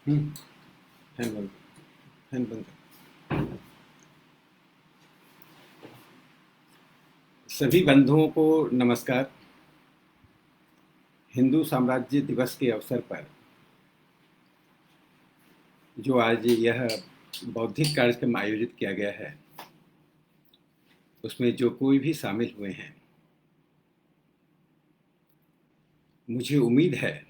हम्म, fan बंद fan बंद कर। सभी बंधुओं को नमस्कार। हिंदू साम्राज्य दिवस के अवसर पर जो आज यह बौद्धिक कार्यक्रम आयोजित किया गया है, उसमें जो कोई भी शामिल हुए हैं, मुझे उम्मीद है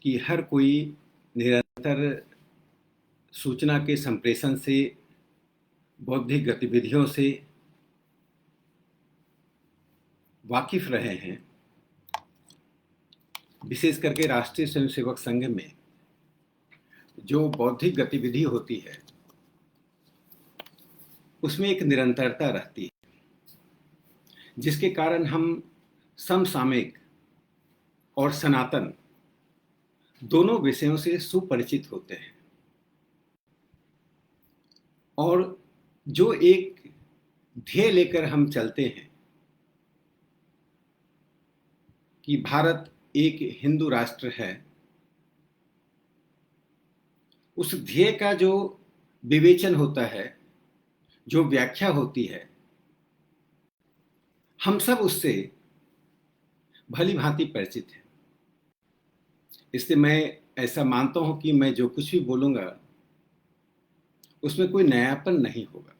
कि हर कोई निरंतर सूचना के संप्रेषण से, बौद्धिक गतिविधियों से वाकिफ रहे हैं। विशेष करके राष्ट्रीय स्वयंसेवक संघ में जो बौद्धिक गतिविधि होती है, उसमें एक निरंतरता रहती है, जिसके कारण हम समसामयिक और सनातन दोनों विषयों से सुपरिचित होते हैं। और जो एक ध्येय लेकर हम चलते हैं कि भारत एक हिंदू राष्ट्र है, उस ध्येय का जो विवेचन होता है, जो व्याख्या होती है, हम सब उससे भली भांति परिचित हैं। इसलिए मैं ऐसा मानता हूं कि मैं जो कुछ भी बोलूंगा उसमें कोई नयापन नहीं होगा।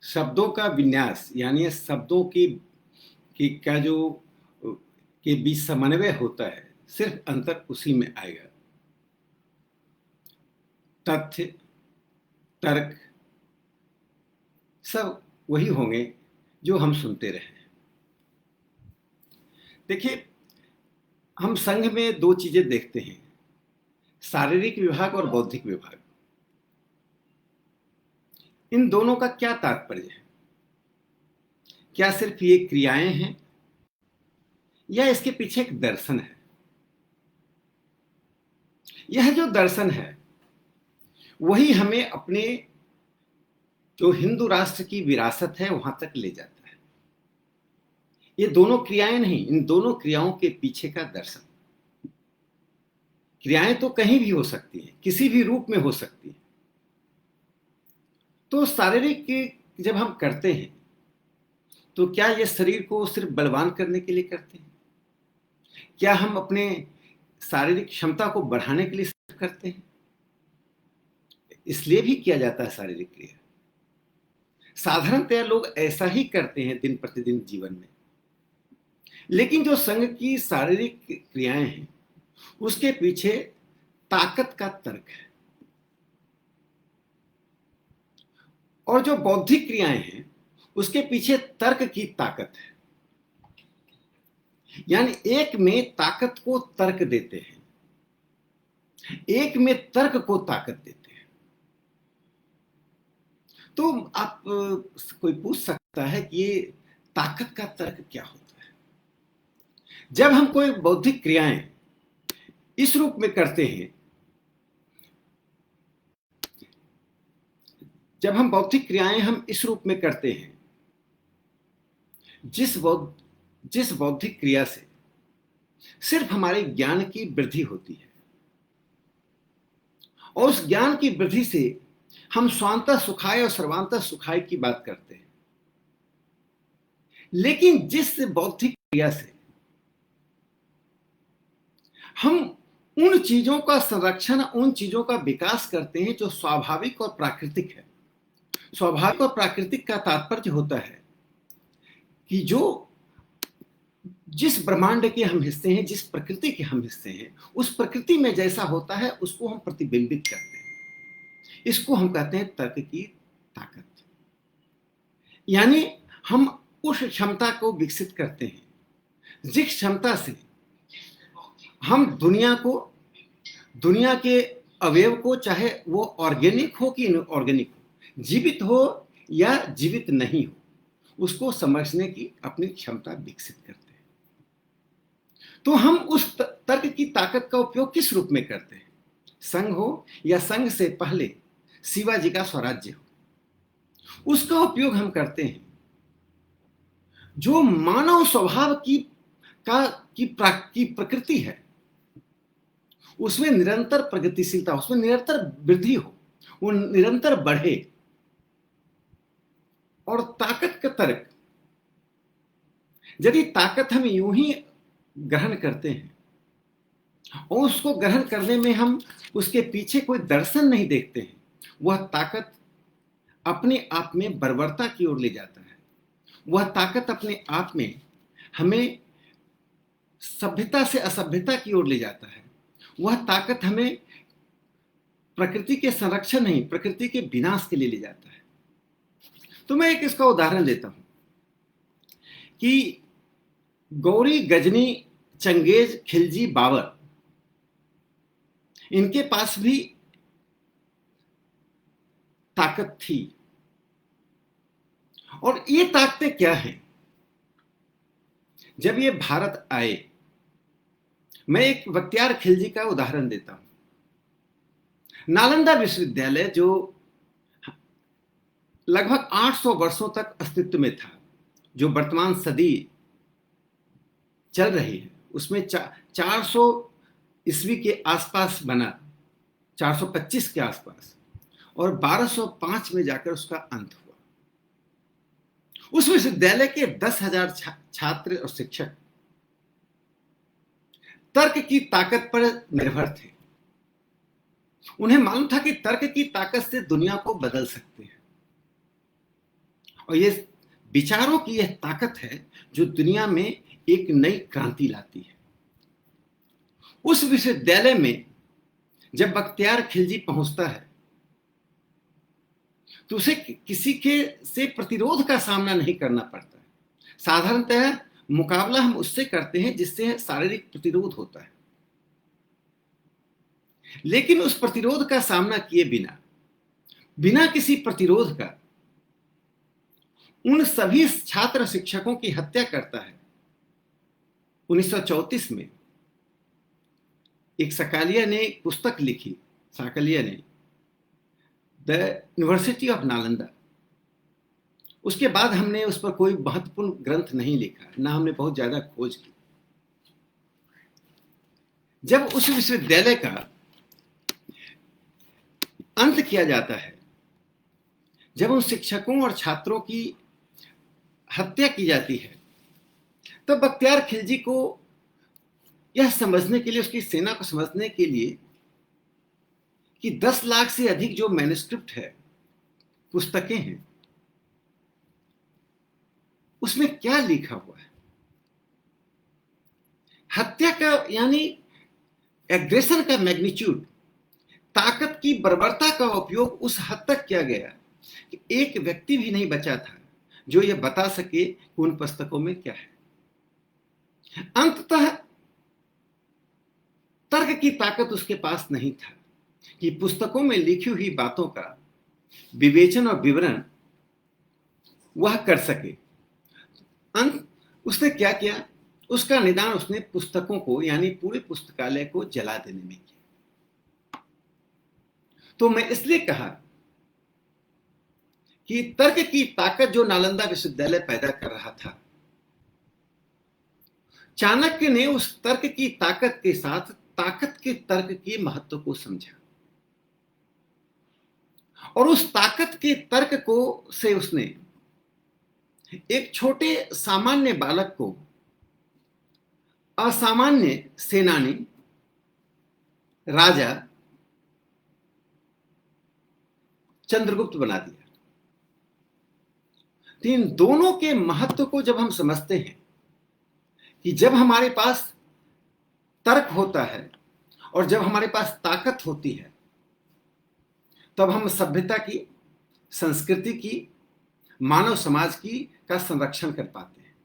शब्दों का विन्यास यानी शब्दों की का जो के बीच समन्वय होता है, सिर्फ अंतर उसी में आएगा। तथ्य, तर्क सब वही होंगे जो हम सुनते रहे। देखिए, हम संघ में दो चीजें देखते हैं, शारीरिक विभाग और बौद्धिक विभाग। इन दोनों का क्या तात्पर्य है? क्या सिर्फ ये क्रियाएं हैं या इसके पीछे एक दर्शन है? यह जो दर्शन है वही हमें अपने जो हिंदू राष्ट्र की विरासत है वहां तक ले जाता है। ये दोनों क्रियाएं नहीं, इन दोनों क्रियाओं के पीछे का दर्शन। क्रियाएं तो कहीं भी हो सकती हैं, किसी भी रूप में हो सकती हैं। तो शारीरिक जब हम करते हैं तो क्या ये शरीर को सिर्फ बलवान करने के लिए करते हैं? क्या हम अपने शारीरिक क्षमता को बढ़ाने के लिए सिर्फ करते हैं? इसलिए भी किया जाता है शारीरिक क्रिया। साधारणतया लोग ऐसा ही करते हैं दिन प्रतिदिन जीवन में। लेकिन जो संघ की शारीरिक क्रियाएं हैं उसके पीछे ताकत का तर्क है, और जो बौद्धिक क्रियाएं हैं उसके पीछे तर्क की ताकत है। यानी एक में ताकत को तर्क देते हैं, एक में तर्क को ताकत देते हैं। तो आप कोई पूछ सकता है कि ये ताकत का तर्क क्या होता है? जब हम कोई बौद्धिक क्रियाएं इस रूप में करते हैं, जब हम बौद्धिक क्रियाएं हम इस रूप में करते हैं, जिस बौद्धिक क्रिया से सिर्फ हमारे ज्ञान की वृद्धि होती है, और उस ज्ञान की वृद्धि से हम स्वांतः सुखाय और सर्वांतः सुखाय की बात करते हैं। लेकिन जिस बौद्धिक क्रिया से हम उन चीजों का संरक्षण, उन चीजों का विकास करते हैं जो स्वाभाविक और प्राकृतिक है। स्वाभाविक और प्राकृतिक का तात्पर्य होता है कि जो जिस ब्रह्मांड के हम हिस्से हैं, जिस प्रकृति के हम हिस्से हैं, उस प्रकृति में जैसा होता है उसको हम प्रतिबिंबित करते हैं। इसको हम कहते हैं तर्क की ताकत। यानी हम उस क्षमता को विकसित करते हैं जिस क्षमता से हम दुनिया के अवयव को, चाहे वो ऑर्गेनिक हो कि इनऑर्गेनिक हो, जीवित हो या जीवित नहीं हो, उसको समझने की अपनी क्षमता विकसित करते हैं। तो हम उस तर्क की ताकत का उपयोग किस रूप में करते हैं? संघ हो या संघ से पहले शिवाजी का स्वराज्य हो, उसका उपयोग हम करते हैं जो मानव स्वभाव की प्रकृति है, उसमें निरंतर प्रगतिशीलता, उसमें निरंतर वृद्धि हो, वो निरंतर बढ़े। और ताकत का तर्क, यदि ताकत हम यूं ही ग्रहण करते हैं और उसको ग्रहण करने में हम उसके पीछे कोई दर्शन नहीं देखते हैं, वह ताकत अपने आप में बर्बरता की ओर ले जाता है। वह ताकत अपने आप में हमें सभ्यता से असभ्यता की ओर ले जाता है। वह ताकत हमें प्रकृति के संरक्षण नहीं, प्रकृति के विनाश के लिए ले जाता है। तो मैं एक इसका उदाहरण देता हूं कि गौरी, गजनी, चंगेज, खिलजी, बाबर, इनके पास भी ताकत थी। और ये ताकतें क्या हैं? जब ये भारत आए, मैं एक बख्तियार खिलजी का उदाहरण देता हूं। नालंदा विश्वविद्यालय जो लगभग 800 वर्षों तक अस्तित्व में था, जो वर्तमान सदी चल रही है, उसमें 400 ईस्वी के आसपास बना, 425 के आसपास, और 1205 में जाकर उसका अंत हुआ। उस विश्वविद्यालय के 10,000 छात्र और शिक्षक तर्क की ताकत पर निर्भर थे। उन्हें मालूम था कि तर्क की ताकत से दुनिया को बदल सकते हैं, और ये विचारों की यह ताकत है जो दुनिया में एक नई क्रांति लाती है। उस विश्वविद्यालय में जब बख्तियार खिलजी पहुंचता है तो उसे किसी के से प्रतिरोध का सामना नहीं करना पड़ता है। साधारणतः मुकाबला हम उससे करते हैं जिससे शारीरिक प्रतिरोध होता है, लेकिन उस प्रतिरोध का सामना किए बिना, बिना किसी प्रतिरोध का, उन सभी छात्र शिक्षकों की हत्या करता है। 1934 में एक सकालिया ने एक पुस्तक लिखी, साकलिया ने, द यूनिवर्सिटी ऑफ नालंदा। उसके बाद हमने उस पर कोई महत्वपूर्ण ग्रंथ नहीं लिखा, ना हमने बहुत ज्यादा खोज की। जब उस विश्वविद्यालय का अंत किया जाता है, जब उन शिक्षकों और छात्रों की हत्या की जाती है, तब बख्तियार खिलजी को यह समझने के लिए, उसकी सेना को समझने के लिए कि 10 लाख से अधिक जो मैन्युस्क्रिप्ट है, पुस्तकें हैं, उसमें क्या लिखा हुआ है। हत्या का यानी एग्रेशन का मैग्नीट्यूड, ताकत की बर्बरता का उपयोग उस हद तक किया गया कि एक व्यक्ति भी नहीं बचा था जो यह बता सके कि उन पुस्तकों में क्या है। अंततः तर्क की ताकत उसके पास नहीं था कि पुस्तकों में लिखी हुई बातों का विवेचन और विवरण वह कर सके। अंत उसने क्या किया? उसका निदान उसने पुस्तकों को, यानी पूरे पुस्तकालय को जला देने में किया। तो मैं इसलिए कहा कि तर्क की ताकत जो नालंदा विश्वविद्यालय पैदा कर रहा था, चाणक्य ने उस तर्क की ताकत के साथ ताकत के तर्क के महत्व को समझा, और उस ताकत के तर्क को से उसने एक छोटे सामान्य बालक को असामान्य सेनानी, राजा चंद्रगुप्त बना दिया। तो इन दोनों के महत्व को जब हम समझते हैं कि जब हमारे पास तर्क होता है और जब हमारे पास ताकत होती है, तब हम सभ्यता की, संस्कृति की, मानव समाज की का संरक्षण कर पाते हैं।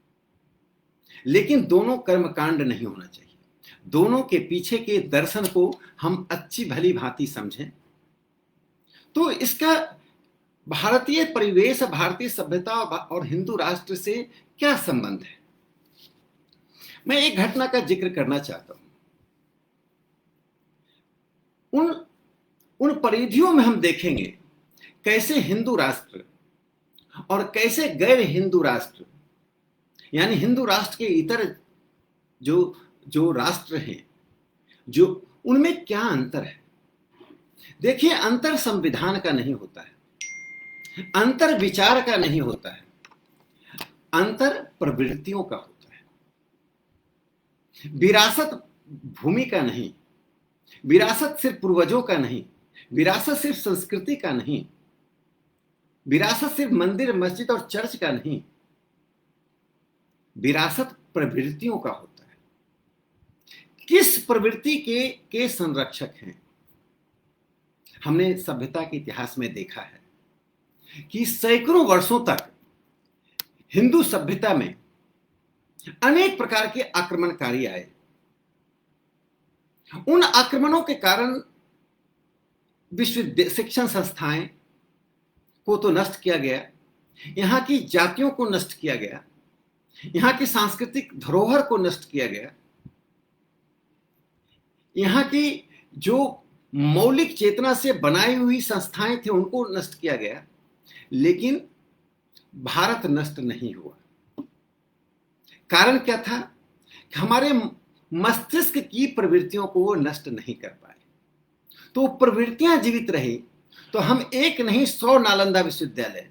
लेकिन दोनों कर्मकांड नहीं होना चाहिए। दोनों के पीछे के दर्शन को हम अच्छी भली भांति समझें तो इसका भारतीय परिवेश, भारतीय सभ्यता और हिंदू राष्ट्र से क्या संबंध है। मैं एक घटना का जिक्र करना चाहता हूं। उन परिधियों में हम देखेंगे कैसे हिंदू राष्ट्र और कैसे गैर हिंदू राष्ट्र, यानी हिंदू राष्ट्र के इतर जो राष्ट्र हैं, जो उनमें क्या अंतर है? देखिए, अंतर संविधान का नहीं होता है, अंतर विचार का नहीं होता है, अंतर प्रवृत्तियों का होता है। विरासत भूमि का नहीं, विरासत सिर्फ पूर्वजों का नहीं, विरासत सिर्फ संस्कृति का नहीं, विरासत सिर्फ मंदिर मस्जिद और चर्च का नहीं, विरासत प्रवृत्तियों का होता है। किस प्रवृत्ति के संरक्षक हैं? हमने सभ्यता के इतिहास में देखा है कि सैकड़ों वर्षों तक हिंदू सभ्यता में अनेक प्रकार के आक्रमणकारी आए। उन आक्रमणों के कारण विश्व शिक्षण संस्थाएं को तो नष्ट किया गया, यहां की जातियों को नष्ट किया गया, यहां की सांस्कृतिक धरोहर को नष्ट किया गया, यहां की जो मौलिक चेतना से बनाई हुई संस्थाएं थी उनको नष्ट किया गया, लेकिन भारत नष्ट नहीं हुआ। कारण क्या था? कि हमारे मस्तिष्क की प्रवृत्तियों को वो नष्ट नहीं कर पाए। तो प्रवृत्तियां जीवित रही तो हम एक नहीं 100 नालंदा विश्वविद्यालय,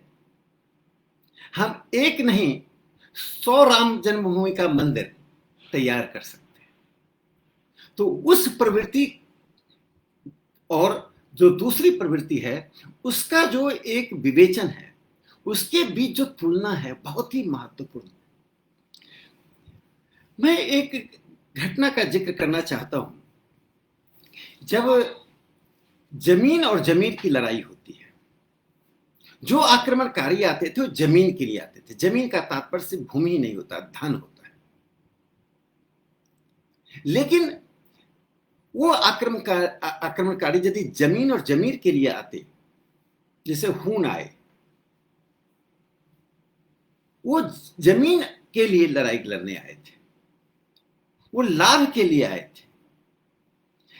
हम एक नहीं 100 राम जन्मभूमि का मंदिर तैयार कर सकते हैं। तो उस प्रवृत्ति और जो दूसरी प्रवृत्ति है उसका जो एक विवेचन है, उसके बीच जो तुलना है बहुत ही महत्वपूर्ण है। मैं एक घटना का जिक्र करना चाहता हूं। जब जमीन और जमीन की लड़ाई होती है, जो आक्रमणकारी आते थे वो जमीन के लिए आते थे। जमीन का तात्पर्य सिर्फ भूमि ही नहीं होता, धन होता है। लेकिन वो आक्रमणकारी यदि जमीन और जमीर के लिए आते, जैसे हून आए, वो जमीन के लिए लड़ाई लड़ने आए थे, वो लाभ के लिए आए थे।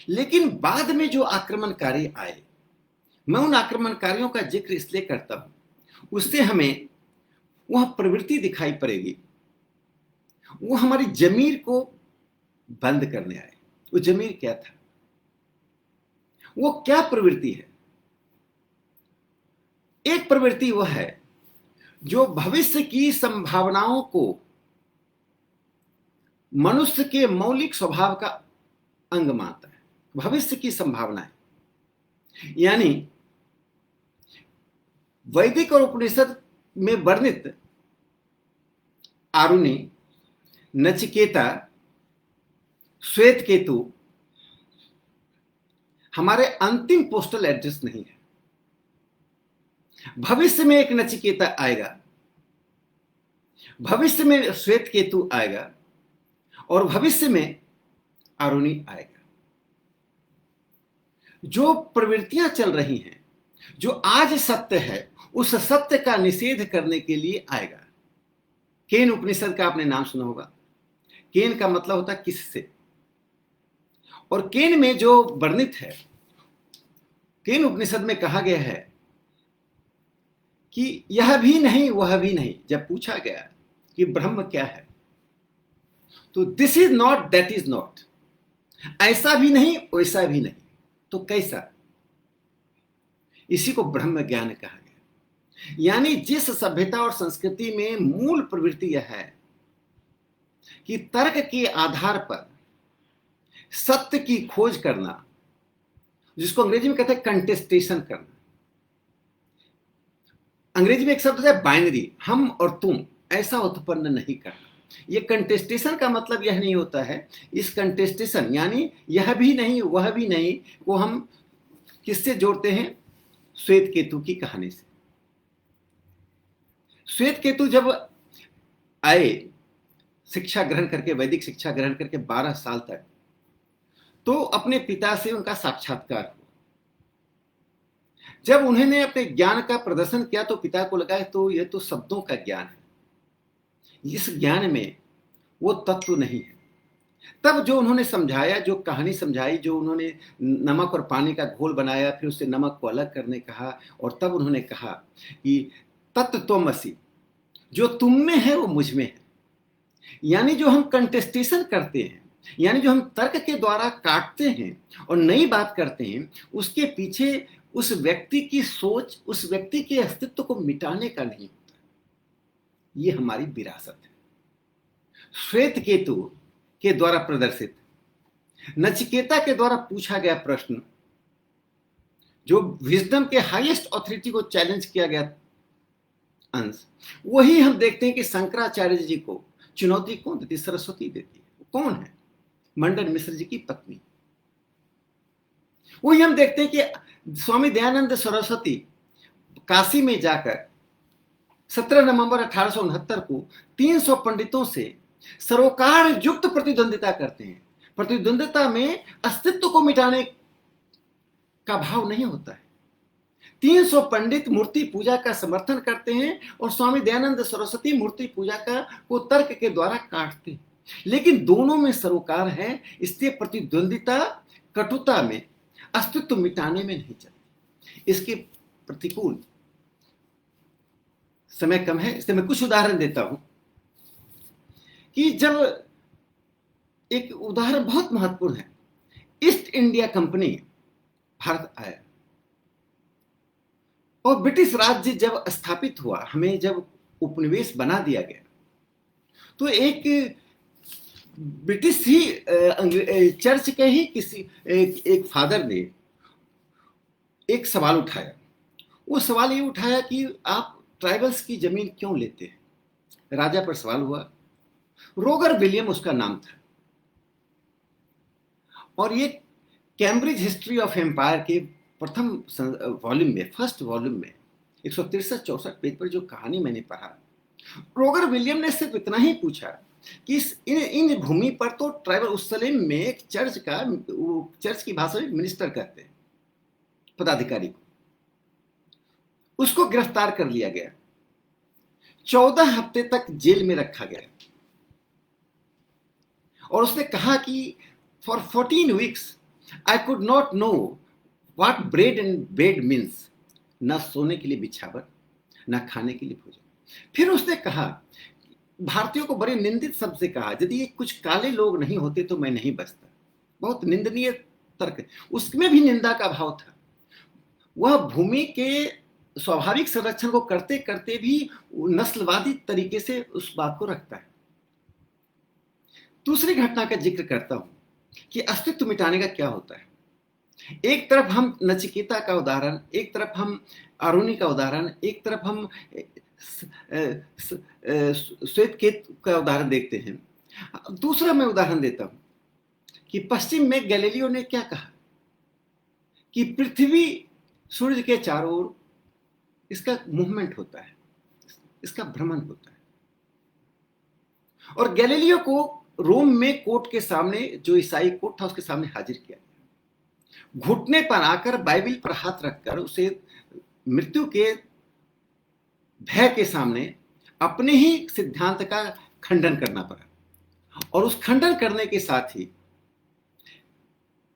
लेकिन बाद में जो आक्रमणकारी आए, मैं उन आक्रमणकारियों का जिक्र इसलिए करता हूं, उससे हमें वह प्रवृत्ति दिखाई पड़ेगी। वो हमारी जमीर को बंद करने आए। वो जमीर क्या था? वो क्या प्रवृत्ति है? एक प्रवृत्ति वह है जो भविष्य की संभावनाओं को मनुष्य के मौलिक स्वभाव का अंग मानता है। भविष्य की संभावनाएं, यानी वैदिक और उपनिषद में वर्णित आरुणि, नचिकेता, श्वेत केतु हमारे अंतिम पोस्टल एड्रेस नहीं है। भविष्य में एक नचिकेता आएगा, भविष्य में श्वेत केतु आएगा और भविष्य में आरुणि आएगा। जो प्रवृत्तियां चल रही हैं, जो आज सत्य है, उस सत्य का निषेध करने के लिए आएगा। केन उपनिषद का आपने नाम सुना होगा। केन का मतलब होता है किससे, और केन में जो वर्णित है, केन उपनिषद में कहा गया है कि यह भी नहीं वह भी नहीं। जब पूछा गया कि ब्रह्म क्या है, तो this is not that is not, ऐसा भी नहीं वैसा भी नहीं, तो कैसा? इसी को ब्रह्म ज्ञान कहा गया। यानी जिस सभ्यता और संस्कृति में मूल प्रवृत्ति यह है कि तर्क के आधार पर सत्य की खोज करना, जिसको अंग्रेजी में कहते हैं कंटेस्टेशन करना। अंग्रेजी में एक शब्द है बाइनरी, हम और तुम, ऐसा उत्पन्न नहीं करना। ये कंटेस्टेशन का मतलब यह नहीं होता है। इस कंटेस्टेशन यानी यह भी नहीं वह भी नहीं को हम किससे जोड़ते हैं? श्वेत केतु की कहानी से। श्वेत केतु जब आए शिक्षा ग्रहण करके, वैदिक शिक्षा ग्रहण करके 12 साल तक, तो अपने पिता से उनका साक्षात्कार हुआ। जब उन्होंने अपने ज्ञान का प्रदर्शन किया तो पिता को लगा तो यह तो शब्दों का ज्ञान है, इस ज्ञान में वो तत्व नहीं है। तब जो उन्होंने समझाया, जो कहानी समझाई, जो उन्होंने नमक और पानी का घोल बनाया, फिर उससे नमक को अलग करने कहा, और तब उन्होंने कहा कि तत्व त्वमसि, जो तुम में है वो मुझ में है। यानी जो हम कंटेस्टेशन करते हैं, यानी जो हम तर्क के द्वारा काटते हैं और नई बात करते हैं, उसके पीछे उस व्यक्ति की सोच, उस व्यक्ति के अस्तित्व को मिटाने का नहीं होता। ये हमारी विरासत है। श्वेत केतु के द्वारा प्रदर्शित नचिकेता के द्वारा पूछा गया प्रश्न, जो विजडम के हाईएस्ट ऑथोरिटी को चैलेंज किया गया अंश, वही हम देखते हैं कि शंकराचार्य जी को चुनौती कौन देती? सरस्वती देती है। कौन है? मंडन मिश्र जी की पत्नी। वही हम देखते हैं कि स्वामी दयानंद सरस्वती काशी में जाकर 17 नवंबर 1869 को 300 पंडितों से सरोकार युक्त प्रतिद्वंदिता करते हैं। प्रतिद्वंदिता में अस्तित्व को मिटाने का भाव नहीं होता है। 300 पंडित मूर्ति पूजा का समर्थन करते हैं और स्वामी दयानंद सरस्वती मूर्ति पूजा को तर्क के द्वारा काटते हैं, लेकिन दोनों में सरोकार है। इसलिए प्रतिद्वंदिता कटुता में, अस्तित्व मिटाने में नहीं चलती। इसके प्रतिकूल समय कम है, इसलिए मैं कुछ उदाहरण देता हूं कि जब एक उदाहरण बहुत महत्वपूर्ण है, ईस्ट इंडिया कंपनी भारत आया और ब्रिटिश राज्य जब स्थापित हुआ, हमें जब उपनिवेश बना दिया गया, तो एक ब्रिटिश ही चर्च के ही किसी एक फादर ने एक सवाल उठाया। वो सवाल ये उठाया कि आप ट्राइबल्स की जमीन क्यों लेते हैं? राजा पर सवाल हुआ। रोगर विलियम उसका नाम था और ये कैम्ब्रिज हिस्ट्री ऑफ एम्पायर के प्रथम वॉल्यूम में, फर्स्ट वॉल्यूम में 163-64 पेज पर जो कहानी मैंने पढ़ा, रोगर विलियम ने सिर्फ इतना ही पूछा कि इन भूमि पर तो ट्राइबल, उस समय में एक चर्च की भाषा में मिनिस्टर कहते हैं पदाधिकारी को, उसको गिरफ्तार कर लिया गया, 14 हफ्ते तक जेल में रखा गया और उसने कहा कि for 14 weeks I could not know what bread and bed means. न सोने के लिए बिछावर, न खाने के लिए भोजन। फिर उसने कहा, भारतीयों को बड़े निंदित शब्द से कहा, यदि ये कुछ काले लोग नहीं होते तो मैं नहीं बचता। बहुत निंदनीय तर्क, उसमें भी निंदा का भाव था। वह भूमि के स्वाभाविक संरक्षण को करते करते भी नस्लवादी तरीके से उस बात को रखता है। दूसरी घटना का जिक्र करता हूं कि अस्तित्व मिटाने का क्या होता है। एक तरफ हम नचिकेता का उदाहरण, एक तरफ हम आरुणि का उदाहरण, एक तरफ हम श्वेत केतु का उदाहरण देखते हैं। दूसरा मैं उदाहरण देता हूं कि पश्चिम में गैलीलियो ने क्या कहा कि पृथ्वी सूर्य के चारों ओर इसका मूवमेंट होता है, इसका भ्रमण होता है। और गैलीलियो को रोम में कोर्ट के सामने, जो ईसाई कोर्ट था, उसके सामने हाजिर किया गया। घुटने पर आकर बाइबल पर हाथ रखकर उसे मृत्यु के भय के सामने अपने ही सिद्धांत का खंडन करना पड़ा और उस खंडन करने के साथ ही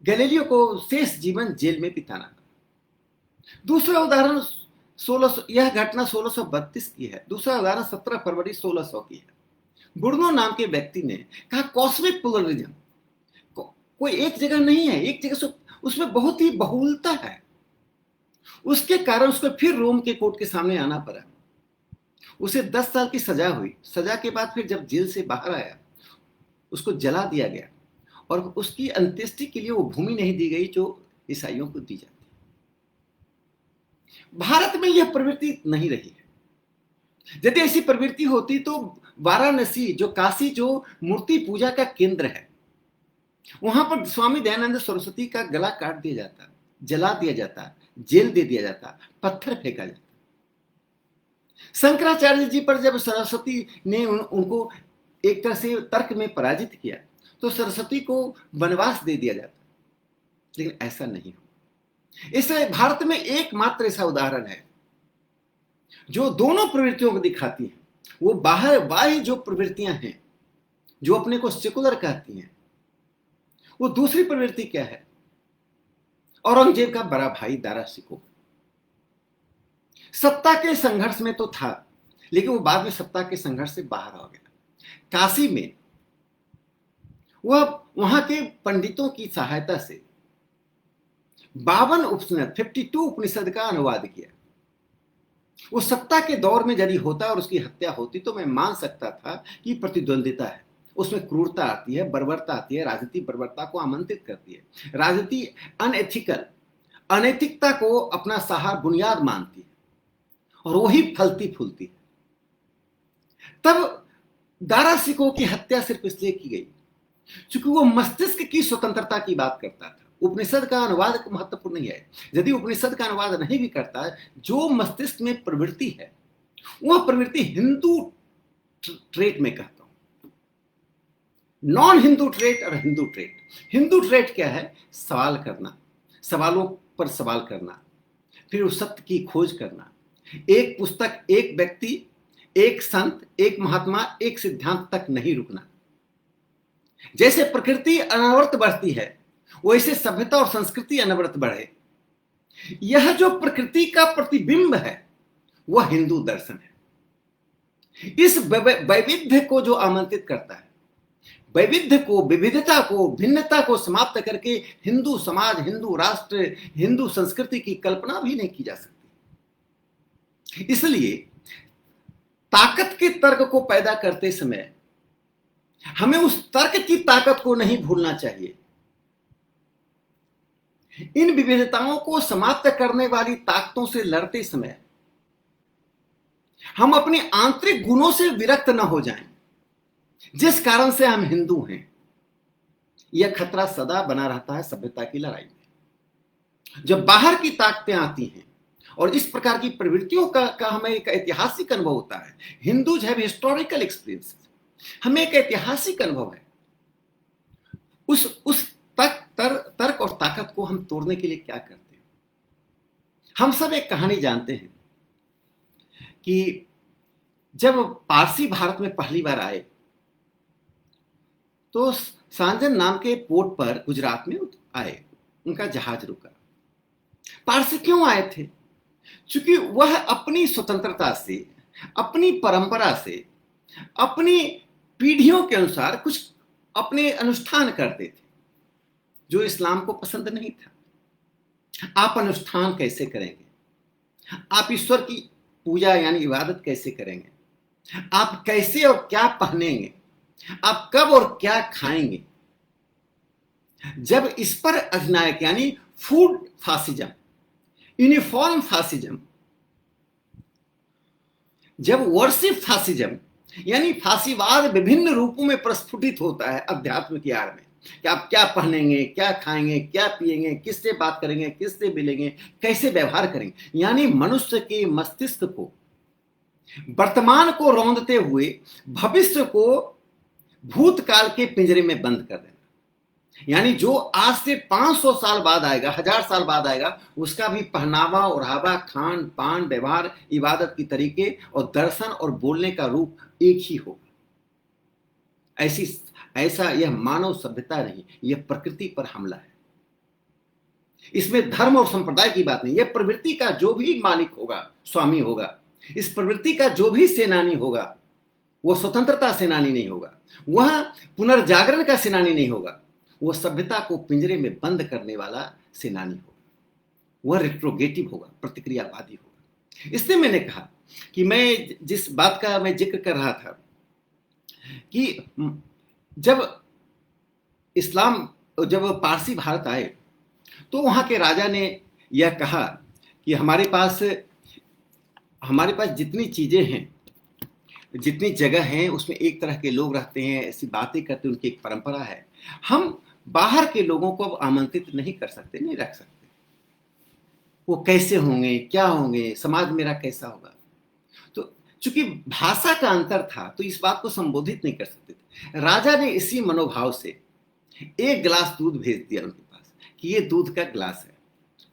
गैलीलियो को शेष जीवन जेल में बिताना पड़ा। दूसरा उदाहरण 1600, यह घटना 1632 की है। दूसरा उदाहरण 17 फरवरी 1600 की है। बुर्नो नाम के व्यक्ति ने कहा कॉस्मिक प्लुरलिज्म कोई एक जगह नहीं है, एक जगह से उसमें बहुत ही बहुलता है। उसके कारण उसको फिर रोम के कोर्ट के सामने आना पड़ा। उसे 10 साल की सजा हुई। सजा के बाद फिर जब जेल से बाहर आया, उसको जला दिया गया और उसकी अंत्येष्टि के लिए वो भूमि नहीं दी गई जो ईसाइयों को दी जाती। भारत में यह प्रवृत्ति नहीं रही है। यदि ऐसी प्रवृत्ति होती तो वाराणसी, जो काशी, जो मूर्ति पूजा का केंद्र है, वहां पर स्वामी दयानंद सरस्वती का गला काट दिया जाता, जला दिया जाता, जेल दे दिया जाता, पत्थर फेंका जाता। शंकराचार्य जी पर जब सरस्वती ने उनको एक तरह से तर्क में पराजित किया तो सरस्वती को वनवास दे दिया जाता, लेकिन ऐसा नहीं हुआ। इसलिए भारत में एकमात्र ऐसा उदाहरण है जो दोनों प्रवृत्तियों को दिखाती है। वो बाह्य जो प्रवृत्तियां हैं, जो अपने को सेकुलर कहती हैं, वो दूसरी प्रवृत्ति क्या है? औरंगजेब का बड़ा भाई दारा शिकोह सत्ता के संघर्ष में तो था, लेकिन वो बाद में सत्ता के संघर्ष से बाहर हो गया। काशी में वह वहां के पंडितों की सहायता से 52 उपनिषद 52 उपनिषद का अनुवाद किया। उस सत्ता के दौर में यदि होता और उसकी हत्या होती तो मैं मान सकता था कि प्रतिद्वंदिता है, उसमें क्रूरता आती है, बर्बरता आती है, राजनीति बर्बरता को आमंत्रित करती है, राजनीति अनएथिकल अनैतिकता को अपना सहारा बुनियाद मानती है और वही फलती फूलती है। तब दारा सिकोह की हत्या सिर्फ इसलिए की गई क्योंकि वो मस्तिष्क की स्वतंत्रता की बात करता था। उपनिषद का अनुवाद महत्वपूर्ण नहीं है। यदि उपनिषद का अनुवाद नहीं भी करता है, जो मस्तिष्क में प्रवृत्ति है वह प्रवृत्ति हिंदू ट्रेट में कहता हूं, नॉन हिंदू ट्रेट और हिंदू ट्रेट। हिंदू ट्रेट क्या है? सवाल करना, सवालों पर सवाल करना, फिर उस सत्य की खोज करना, एक पुस्तक, एक व्यक्ति, एक संत, एक महात्मा, एक सिद्धांत तक नहीं रुकना। जैसे प्रकृति अनवरत बढ़ती है वैसे सभ्यता और संस्कृति अनवरत बढ़े। यह जो प्रकृति का प्रतिबिंब है वह हिंदू दर्शन है। इस वैविध्य को जो आमंत्रित करता है, वैविध्य को, विविधता को, भिन्नता को समाप्त करके हिंदू समाज, हिंदू राष्ट्र, हिंदू संस्कृति की कल्पना भी नहीं की जा सकती। इसलिए ताकत के तर्क को पैदा करते समय हमें उस तर्क की ताकत को नहीं भूलना चाहिए। इन विविधताओं को समाप्त करने वाली ताकतों से लड़ते समय हम अपने आंतरिक गुणों से विरक्त न हो जाएं, जिस कारण से हम हिंदू हैं। यह खतरा सदा बना रहता है सभ्यता की लड़ाई में। जब बाहर की ताकतें आती हैं और इस प्रकार की प्रवृत्तियों का हमें एक ऐतिहासिक अनुभव होता है। हिंदूज हैव हिस्टोरिकल एक्सपीरियंस, हमें एक ऐतिहासिक अनुभव है। उस तर्क और ताकत को हम तोड़ने के लिए क्या करते हैं? हम सब एक कहानी जानते हैं कि जब पारसी भारत में पहली बार आए तो सांजन नाम के पोर्ट पर गुजरात में आए, उनका जहाज रुका। पारसी क्यों आए थे? क्योंकि वह अपनी स्वतंत्रता से, अपनी परंपरा से, अपनी पीढ़ियों के अनुसार कुछ अपने अनुष्ठान करते थे जो इस्लाम को पसंद नहीं था। आप अनुष्ठान कैसे करेंगे? आप ईश्वर की पूजा यानी इबादत कैसे करेंगे? आप कैसे और क्या पहनेंगे? आप कब और क्या खाएंगे? जब इस पर अधिनायक यानी फूड फासिज्म, यूनिफॉर्म फासिज्म, जब वर्शिप फासिज्म यानी फांसीवाद विभिन्न रूपों में प्रस्फुटित होता है अध्यात्म की आड़ में कि आप क्या पहनेंगे, क्या खाएंगे, क्या पिएंगे, किससे बात करेंगे, किससे मिलेंगे, कैसे व्यवहार करेंगे, यानी मनुष्य के मस्तिष्क को, वर्तमान को रौंदते हुए भविष्य को भूतकाल के पिंजरे में बंद कर देना। यानी जो आज से 500 साल बाद आएगा, 1000 साल बाद आएगा, उसका भी पहनावा, ओढ़ावा, खान पान, व्यवहार, इबादत की तरीके और दर्शन और बोलने का रूप एक ही होगा। ऐसा यह मानव सभ्यता नहीं, यह प्रकृति पर हमला है। इसमें धर्म और संप्रदाय की बात नहीं। यह प्रवृत्ति का जो भी मालिक होगा, स्वामी होगा, इस प्रवृत्ति का जो भी सेनानी होगा, वह स्वतंत्रता सेनानी नहीं होगा, वह पुनर्जागरण का सेनानी नहीं होगा, वह सभ्यता को पिंजरे में बंद करने वाला सेनानी होगा, वह रेट्रोगेटिव होगा, प्रतिक्रियावादी होगा। इसलिए मैंने कहा कि मैं जिस बात का मैं जिक्र कर रहा था कि जब पारसी भारत आए तो वहां के राजा ने यह कहा कि हमारे पास जितनी चीजें हैं, जितनी जगह है, उसमें एक तरह के लोग रहते हैं, ऐसी बातें करते हैं, उनकी एक परंपरा है। हम बाहर के लोगों को अब आमंत्रित नहीं कर सकते, नहीं रख सकते। वो कैसे होंगे, क्या होंगे, समाज मेरा कैसा होगा। तो चूंकि भाषा का अंतर था तो इस बात को संबोधित नहीं कर सकते थे। राजा ने इसी मनोभाव से एक गिलास दूध भेज दिया उनके पास कि ये दूध का गिलास है,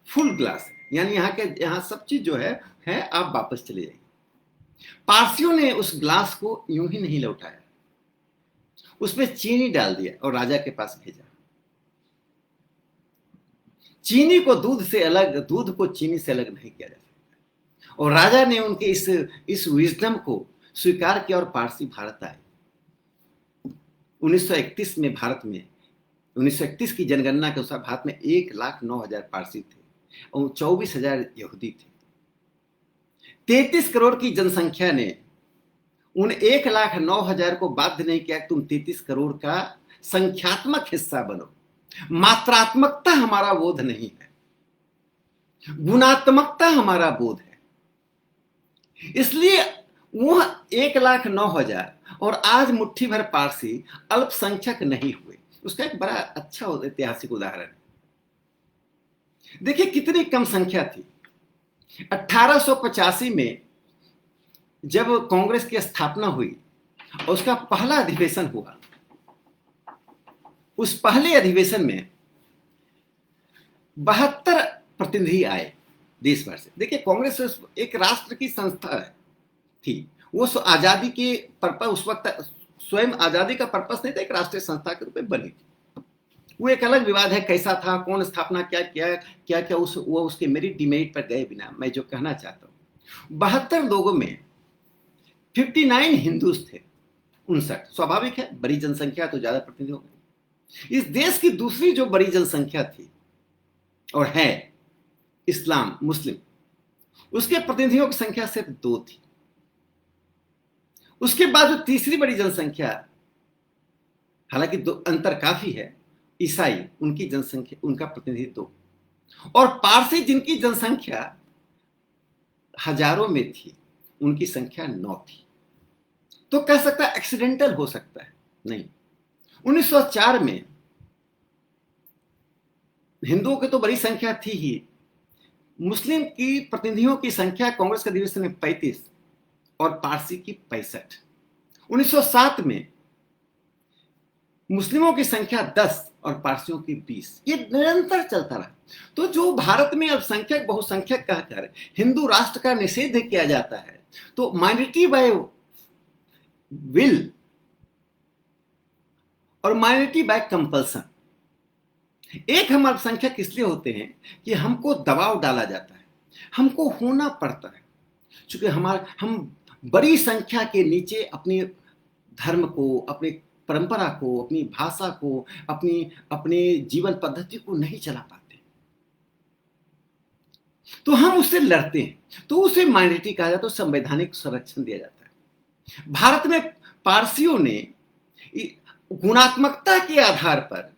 फुल गिलास है, यानी यहाँ सब चीज जो है आप वापस चले जाइए। पारसियों ने उस गिलास को यूं ही नहीं लौटाया, उसमें चीनी डाल दिया और राजा के पास भेजा। चीनी को दूध से अलग, दूध को चीनी से अलग नहीं किया जा सकता। और राजा ने उनके इस विजडम को स्वीकार किया और पारसी भारत आए। 1931 में भारत में 1931 की जनगणना के अनुसार भारत में 1,09,000 पारसी थे और 24,000 यहूदी थे। 33 करोड़ की जनसंख्या ने उन 1,09,000 को बाध्य नहीं किया कि तुम 33 करोड़ का संख्यात्मक हिस्सा बनो। मात्रात्मकता हमारा बोध नहीं है, गुणात्मकता हमारा बोध है। इसलिए वो 1,09,000 और आज मुट्ठी भर पारसी अल्पसंख्यक नहीं हुए। उसका एक बड़ा अच्छा ऐतिहासिक उदाहरण है। देखिए कितनी कम संख्या थी। 1885 में जब कांग्रेस की स्थापना हुई और उसका पहला अधिवेशन हुआ, उस पहले अधिवेशन में 72 प्रतिनिधि आए देश भर से। देखिए कांग्रेस एक राष्ट्र की संस्था थी, वो आजादी के पर्पस, उस वक्त स्वयं आजादी का पर्पस नहीं था, एक राष्ट्रीय संस्था के रूप में बनी थी। वो एक अलग विवाद है, कैसा था, कौन स्थापना क्या किया, क्या क्या वो उसके मेरिट डिमेरिट पर गए बिना मैं जो कहना चाहता हूं, 72 लोगों में 59 हिंदूज थे, 59। स्वाभाविक है, बड़ी जनसंख्या तो ज्यादा प्रतिनिधि हो गई। इस देश की दूसरी जो बड़ी जनसंख्या थी और है इस्लाम, मुस्लिम, उसके प्रतिनिधियों की संख्या सिर्फ 2 थी। उसके बाद जो तीसरी बड़ी जनसंख्या, हालांकि अंतर काफी है, ईसाई, उनकी जनसंख्या, उनका प्रतिनिधि 2, और पारसी जिनकी जनसंख्या हजारों में थी, उनकी संख्या 9 थी। तो कह सकता है एक्सीडेंटल हो सकता है, नहीं। 1904 में हिंदुओं की तो बड़ी संख्या थी ही, मुस्लिम की प्रतिनिधियों की संख्या कांग्रेस के अधिवेशन में 35 और पारसी की 65। 1907 में मुस्लिमों की संख्या 10 और पारसियों की 20। ये निरंतर चलता रहा। तो जो भारत में अल्पसंख्यक बहुसंख्यक कहकर हिंदू राष्ट्र का निषेध किया जाता है, तो माइनॉरिटी बाय विल और माइनॉरिटी बाय कंपल्सन। एक हम अल्पसंख्यक इसलिए होते हैं कि हमको दबाव डाला जाता है, हमको होना पड़ता है, क्योंकि हम बड़ी संख्या के नीचे अपने धर्म को, अपने परंपरा को, अपनी भाषा को, अपने जीवन पद्धति को नहीं चला पाते, तो हम उससे लड़ते हैं, तो उसे माइनॉरिटी कहा जाता है, संवैधानिक संरक्षण दिया जाता है। भारत में पारसियों ने गुणात्मकता के आधार पर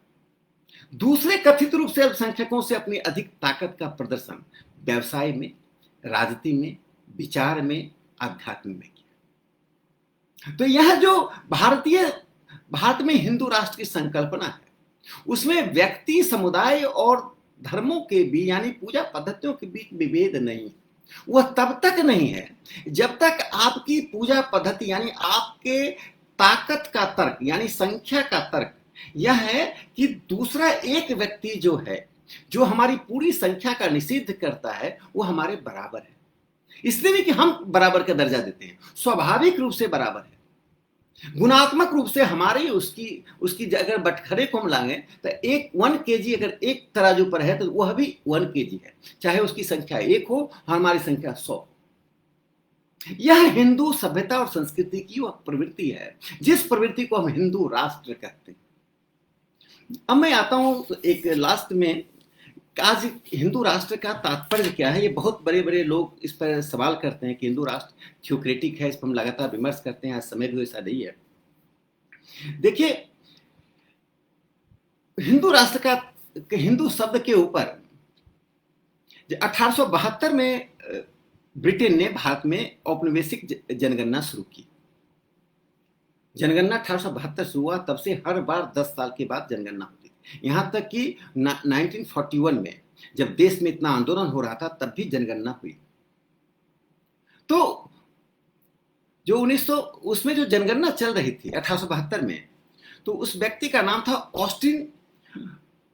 दूसरे कथित रूप से अल्पसंख्यकों से अपनी अधिक ताकत का प्रदर्शन व्यवसाय में, राजनीति में, विचार में, आध्यात्म में किया। तो यह जो भारत में हिंदू राष्ट्र की संकल्पना है, उसमें व्यक्ति, समुदाय और धर्मों के बीच, यानी पूजा पद्धतियों के बीच विभेद नहीं। वह तब तक नहीं है जब तक आपकी पूजा पद्धति, यानी आपके ताकत का तर्क, यानी संख्या का तर्क यह है कि दूसरा एक व्यक्ति जो है, जो हमारी पूरी संख्या का निषेध करता है, वो हमारे बराबर है। इसलिए भी कि हम बराबर का दर्जा देते हैं, स्वाभाविक रूप से बराबर है। गुणात्मक रूप से हमारी उसकी अगर बटखरे को हम लाएंगे तो 1 kg अगर एक तराजू पर है तो वह भी 1 kg है, चाहे उसकी संख्या 1 हो, हमारी संख्या 100। यह हिंदू सभ्यता और संस्कृति की वह प्रवृत्ति है, जिस प्रवृत्ति को हम हिंदू राष्ट्र कहते हैं। अब मैं आता हूं एक लास्ट में, आज हिंदू राष्ट्र का तात्पर्य क्या है। ये बहुत बड़े बड़े लोग इस पर सवाल करते हैं कि हिंदू राष्ट्र थियोक्रेटिक है, इस पर हम लगातार विमर्श करते हैं। आज समय भी ऐसा नहीं है। देखिए हिंदू राष्ट्र का, हिंदू शब्द के ऊपर 1872 में ब्रिटेन ने भारत में औपनिवेशिक जनगणना शुरू की। जनगणना 1872 शुरू हुआ, तब से हर बार 10 साल के बाद जनगणना होती थी। यहां तक कि 1941 में जब देश में इतना आंदोलन हो रहा था, तब भी जनगणना हुई। तो जो 1900 उसमें जो जनगणना चल रही थी 1872 में, तो उस व्यक्ति का नाम था ऑस्टिन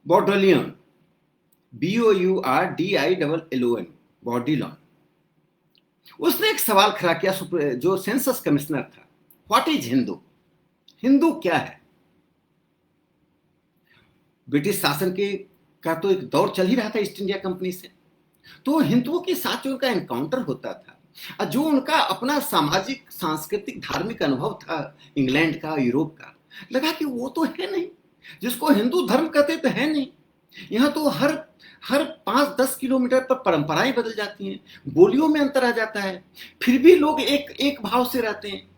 बॉर्डोलियन, BOURDILLON, बॉर्डिलॉन। उसने एक सवाल खड़ा किया, जो सेंसस कमिश्नर था, व्हाट इज हिंदू, हिंदू क्या है। ब्रिटिश शासन का तो एक दौर चल ही रहा था ईस्ट इंडिया कंपनी से, तो हिंदुओं के साथ जो उनका एनकाउंटर होता था, जो उनका अपना सामाजिक, सांस्कृतिक, धार्मिक अनुभव था इंग्लैंड का, यूरोप का, लगा कि वो तो है नहीं, जिसको हिंदू धर्म कहते तो है नहीं। यहाँ तो हर हर 5-10 किलोमीटर पर परंपराएं बदल जाती हैं, बोलियों में अंतर आ जाता है, फिर भी लोग एक एक भाव से रहते हैं।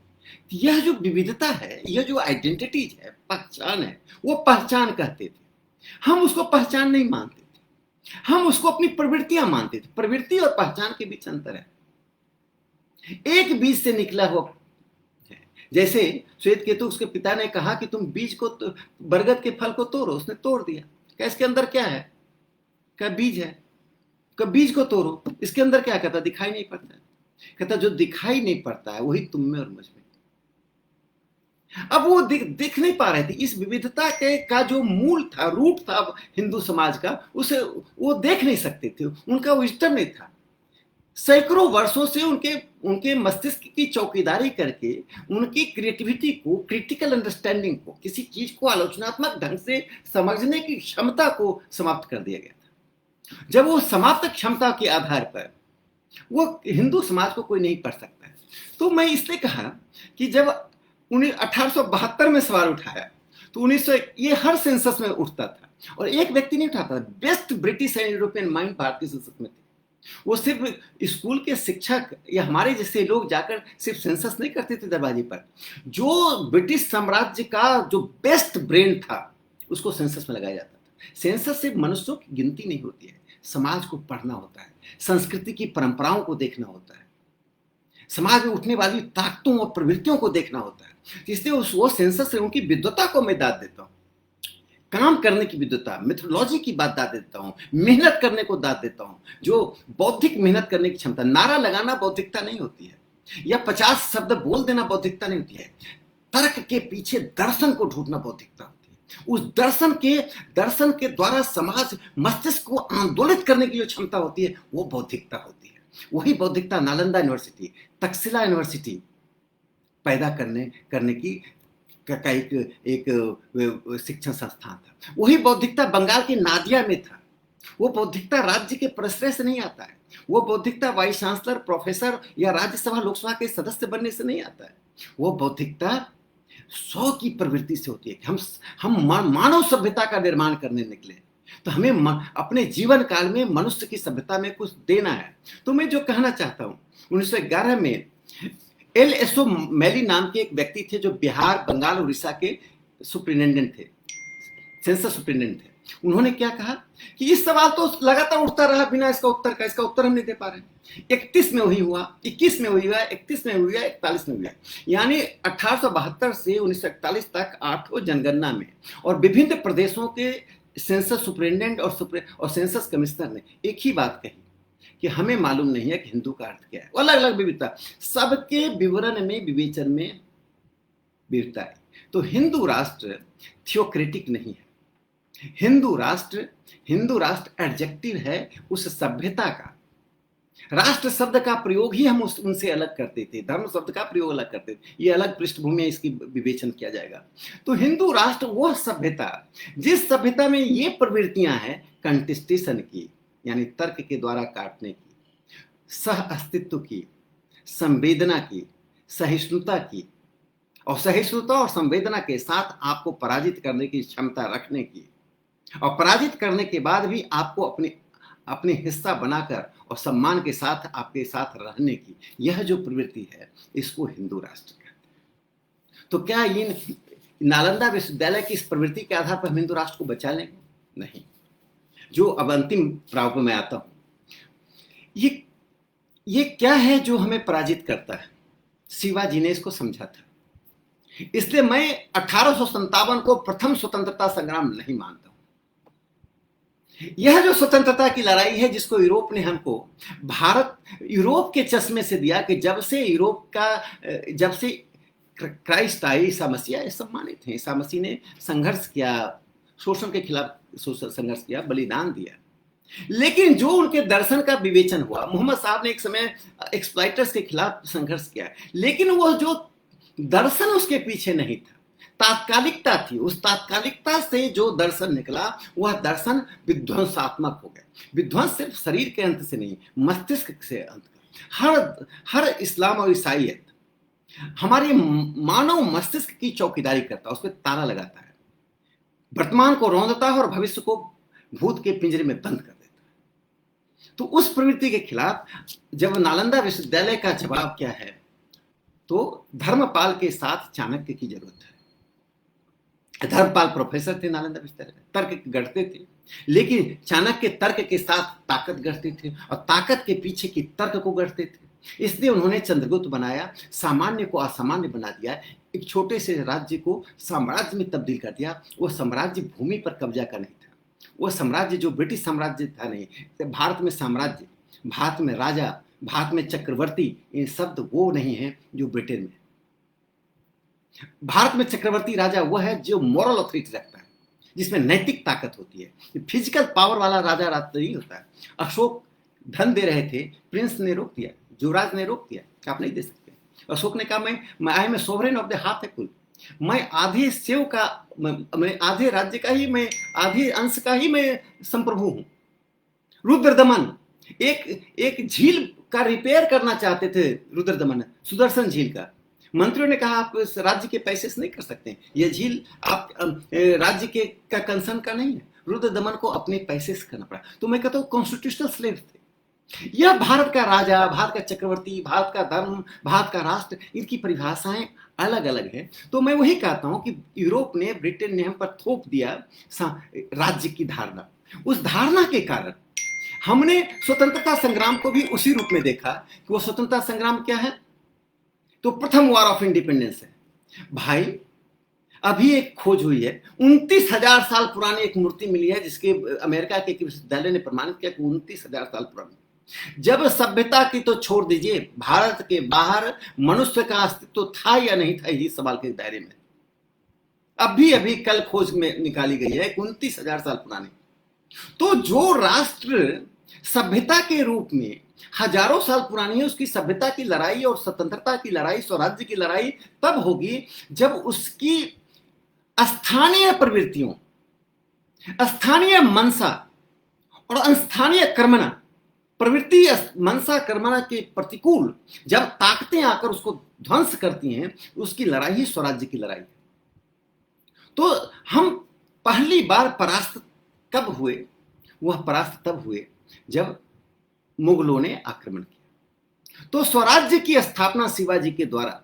यह जो विविधता है, यह जो आइडेंटिटीज है, पहचान है, वो पहचान कहते थे। हम उसको पहचान नहीं मानते थे, हम उसको अपनी प्रवृत्तियां मानते थे। प्रवृत्ति और पहचान के बीच अंतर है। एक बीज से निकला हुआ, जैसे श्वेत केतु, उसके पिता ने कहा कि तुम बीज को बरगद के फल को तोड़ो, उसने तोड़ दिया। क्या इसके अंदर क्या है? क्या बीज है? क्या बीज को तोड़ो, इसके अंदर क्या? कहता दिखाई नहीं पड़ता है। कहता जो दिखाई नहीं पड़ता है वही तुम में और मुझ में। अब वो दिख नहीं पा रहे थे। इस विविधता के का जो मूल था, रूट था हिंदू समाज का, उसे वो देख नहीं सकते थे। उनका विजडम नहीं था। सैकड़ों वर्षों से उनके मस्तिष्क की चौकीदारी करके उनकी क्रिएटिविटी को, क्रिटिकल अंडरस्टैंडिंग को, किसी चीज को आलोचनात्मक ढंग से समझने की क्षमता को समाप्त कर दिया गया था। जब वो समाप्त क्षमता के आधार पर वो हिंदू समाज को कोई नहीं पढ़ सकता है। तो मैं इसलिए कहा कि जब 1872 में सवाल उठाया तो 1900, ये हर सेंसस में उठता था और एक व्यक्ति नहीं उठाता था। Best British and European mind भारतीय सेंसस में थे। वो सिर्फ स्कूल के शिक्षक या हमारे जैसे लोग जाकर सिर्फ सेंसस नहीं करते थे दरवाजे पर। जो ब्रिटिश साम्राज्य का जो बेस्ट ब्रेन था उसको सेंसस में लगाया जाता था। सेंसस सिर्फ मनुष्यों की गिनती नहीं होती है, समाज को पढ़ना होता है, संस्कृति की परंपराओं को देखना होता है, समाज में उठने वाली ताकतों और प्रवृत्तियों को देखना होता है। इसलिए वो सेंसस से उनकी विद्वता को मैं दाद देता हूँ, काम करने की विद्वता, मेथोडोलॉजी की बात दाद देता हूँ, मेहनत करने को दाद देता हूँ। जो बौद्धिक मेहनत करने की क्षमता, नारा लगाना बौद्धिकता नहीं होती है, या 50 शब्द बोल देना बौद्धिकता नहीं होती है। तर्क के पीछे दर्शन को ढूंढना बौद्धिकता होती है। उस दर्शन के द्वारा समाज मस्तिष्क को आंदोलित करने की जो क्षमता होती है वो बौद्धिकता होती है। वही बौद्धिकता नालंदा यूनिवर्सिटी, तक्षशिला यूनिवर्सिटी पैदा करने की का एक शिक्षण संस्थान था। वही बौद्धिकता बंगाल के नादिया में था। वो बौद्धिकता राज्य के प्रश्रय से नहीं आता है। वो बौद्धिकता वाइस चांसलर, प्रोफेसर या राज्यसभा लोकसभा के सदस्य बनने से नहीं आता है। वो बौद्धिकता 100 की प्रवृत्ति से होती है कि हम मानव सभ्यता का निर्माण करने निकले, तो हमें अपने जीवन काल में मनुष्य की सभ्यता में कुछ देना है। तो मैं जो कहना चाहता हूँ, 1911 में L.S.O. मैली नाम के एक व्यक्ति थे जो बिहार, बंगाल, उड़ीसा के सुप्रिटेंडेंट थे, सेंसस सुप्रिटेंडेंट थे। उन्होंने क्या कहा कि इस सवाल तो लगातार उठता रहा बिना इसका उत्तर का, इसका उत्तर हम नहीं दे पा रहे। 31 में वही हुआ, 21 में वही हुआ, 31 में हुआ, 41 में हुआ। यानी 1872 से 1941 तक 8 जनगणना में और विभिन्न प्रदेशों के सेंसस सुप्रिटेंडेंट और सेंसस कमिश्नर ने एक ही बात कही कि हमें मालूम नहीं है कि हिंदू का अर्थ क्या है। अलग अलग विविधता, सबके विवरण में, विवेचन में विविधता है। तो हिंदू राष्ट्र थियोक्रेटिक नहीं है। हिंदू राष्ट्र एडजेक्टिव है उस सभ्यता का। राष्ट्र शब्द का प्रयोग ही हम उनसे अलग करते थे, धर्म शब्द का प्रयोग अलग करते थे। ये अलग पृष्ठभूमि है, इसकी विवेचन किया जाएगा। तो हिंदू राष्ट्र वह सभ्यता, जिस सभ्यता में ये प्रवृत्तियां हैं कंटेस्टेशन की, यानी तर्क के द्वारा काटने की, सह अस्तित्व की, संवेदना की, सहिष्णुता की, और सहिष्णुता और संवेदना के साथ आपको पराजित करने की क्षमता रखने की, और पराजित करने के बाद भी आपको अपने हिस्सा बनाकर और सम्मान के साथ आपके साथ रहने की, यह जो प्रवृत्ति है इसको हिंदू राष्ट्र कहते हैं। तो क्या ये नालंदा विश्वविद्यालय की इस प्रवृत्ति के आधार पर हम हिंदू राष्ट्र को बचा लेंगे? नहीं। जो अब अंतिम पड़ाव पर मैं आता हूं, ये क्या है जो हमें पराजित करता है? शिवाजी ने इसको समझा था। इसलिए मैं 1857 को प्रथम स्वतंत्रता संग्राम नहीं मानता हूं। यह जो स्वतंत्रता की लड़ाई है जिसको यूरोप ने हमको, यूरोप के चश्मे से दिया कि जब से क्राइस्ट आए, ईसा मसीह सम्मानित हैं। ईसा मसीह ने संघर्ष किया, शोषण के खिलाफ संघर्ष किया, बलिदान दिया। लेकिन जो उनके दर्शन का विवेचन हुआ, मोहम्मद साहब ने एक समय एक्सप्लॉइटर्स के खिलाफ संघर्ष किया, लेकिन वो जो दर्शन उसके पीछे नहीं था, तात्कालिकता थी। उस तात्कालिकता से जो दर्शन निकला वह दर्शन विध्वंसात्मक हो गया। विध्वंस सिर्फ शरीर के अंत से नहीं, मस्तिष्क से अंत का। हर इस्लाम और ईसाइयत हमारे मानव मस्तिष्क की चौकीदारी करता है, उस पर ताला लगाता है। वर्तमान को रौंदता है और भविष्य को भूत के पिंजरे में बंद कर देता है। तो उस प्रवृत्ति के खिलाफ जब नालंदा विश्वविद्यालय का जवाब क्या है, तो धर्मपाल के साथ चाणक्य की जरूरत है। धर्मपाल प्रोफेसर थे नालंदा विश्वविद्यालय में, तर्क गढ़ते थे, लेकिन चाणक्य तर्क के साथ ताकत गढ़ते थे और ताकत के पीछे की तर्क को गढ़ते थे। इसलिए उन्होंने चंद्रगुप्त बनाया, सामान्य को असामान्य बना दिया, एक छोटे से राज्य को साम्राज्य में तब्दील कर दिया। वो साम्राज्य भूमि पर कब्जा का नहीं था, वो साम्राज्य जो ब्रिटिश साम्राज्य था नहीं। भारत में साम्राज्य, भारत में राजा, भारत में चक्रवर्ती, ये शब्द वो नहीं है जो ब्रिटेन में। भारत में चक्रवर्ती राजा वो है जो मॉरल अथॉरिटी रखता है, जिसमें नैतिक ताकत होती है। फिजिकल पावर वाला राजा नहीं होता है। अशोक धन दे रहे थे, प्रिंस ने रोक दिया, युवराज ने रोक दिया, आप नहीं दे सकते। अशोक ने कहा मैं I am sovereign of the half कुल, मैं आधे सेव का, मैं आधे राज्य का ही, मैं आधे अंश का ही मैं संप्रभु हूं। रुद्रदमन एक झील का रिपेयर करना चाहते थे, रुद्रदमन सुदर्शन झील का। मंत्रियों ने कहा आप इस राज्य के पैसे से नहीं कर सकते, यह झील आप राज्य के का कंसर्न का नहीं है। रुद्रदमन को अपने पैसे से करना पड़ा। तो मैं कहता हूं कॉन्स्टिट्यूशनल स्लेव थे। यह भारत का राजा, भारत का चक्रवर्ती, भारत का धर्म, भारत का राष्ट्र, इनकी परिभाषाएं अलग अलग है। तो मैं वही कहता हूं कि यूरोप ने, ब्रिटेन ने हम पर थोप दिया राज्य की धारणा। उस धारणा के कारण हमने स्वतंत्रता संग्राम को भी उसी रूप में देखा कि वो स्वतंत्रता संग्राम क्या है, तो प्रथम वॉर ऑफ इंडिपेंडेंस है। भाई अभी एक खोज हुई है, 29,000 साल पुरानी एक मूर्ति मिली है, जिसके अमेरिका के विश्वविद्यालय ने प्रमाणित किया कि 29,000 साल पुरानी। जब सभ्यता की तो छोड़ दीजिए, भारत के बाहर मनुष्य का अस्तित्व था या नहीं था, इस सवाल के दायरे में अभी कल खोज में निकाली गई है 29,000 साल पुरानी। तो जो राष्ट्र सभ्यता के रूप में हजारों साल पुरानी है, उसकी सभ्यता की लड़ाई और स्वतंत्रता की लड़ाई, स्वराज्य की लड़ाई तब होगी जब उसकी स्थानीय प्रवृत्तियों, स्थानीय मनसा और स्थानीय कर्मणा, प्रवृत्ति मनसा कर्मणा के प्रतिकूल जब ताकतें आकर उसको ध्वंस करती हैं, उसकी लड़ाई ही स्वराज्य की लड़ाई है। तो हम पहली बार परास्त कब हुए? वह परास्त तब हुए जब मुगलों ने आक्रमण किया। तो स्वराज्य की स्थापना शिवाजी के द्वारा,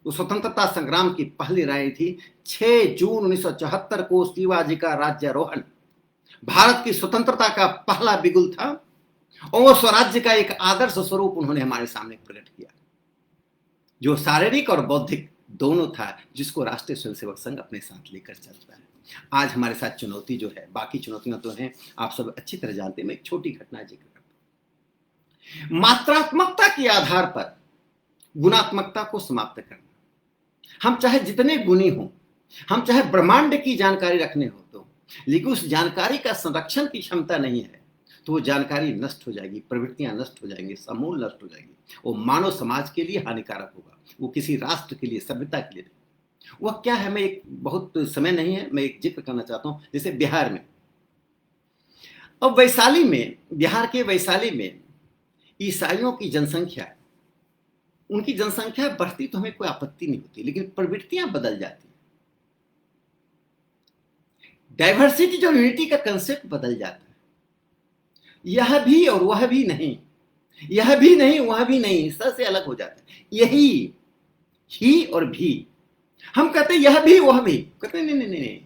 तो स्वतंत्रता संग्राम की पहली राय थी 6 जून 1974 को शिवाजी का राज्यारोहण भारत की स्वतंत्रता का पहला बिगुल था, और वो स्वराज्य का एक आदर्श स्वरूप उन्होंने हमारे सामने प्रकट किया, जो शारीरिक और बौद्धिक दोनों था, जिसको राष्ट्रीय स्वयंसेवक संघ अपने साथ लेकर चलता है। आज हमारे साथ चुनौती जो है, बाकी चुनौतियां तो हैं, आप सब अच्छी तरह जानते हैं। मैं एक छोटी घटना जिक्र करता हूं। मात्रात्मकता के आधार पर गुणात्मकता को समाप्त करना। हम चाहे जितने गुणी हों, हम चाहे ब्रह्मांड की जानकारी रखने हो तो, लेकिन उस जानकारी का संरक्षण की क्षमता नहीं है, तो वो जानकारी नष्ट हो जाएगी, प्रवृत्तियां नष्ट हो जाएंगी, समूल नष्ट हो जाएगी। वो मानव समाज के लिए हानिकारक होगा, वो किसी राष्ट्र के लिए, सभ्यता के लिए नहीं। वह क्या है, मैं एक, बहुत समय नहीं है, मैं एक जिक्र करना चाहता हूं। जैसे बिहार में, अब वैशाली में, बिहार के वैशाली में ईसाइयों की जनसंख्या, उनकी जनसंख्या बढ़ती तो हमें कोई आपत्ति नहीं होती, लेकिन प्रवृत्तियां बदल जाती, डाइवर्सिटी और यूनिटी का कंसेप्ट बदल जाता है। यह भी और वह भी नहीं, यह भी नहीं वह भी नहीं, इससे से अलग हो जाता है। यही, ही और भी, हम कहते हैं यह भी वह भी, कहते नहीं नहीं नहीं नहीं,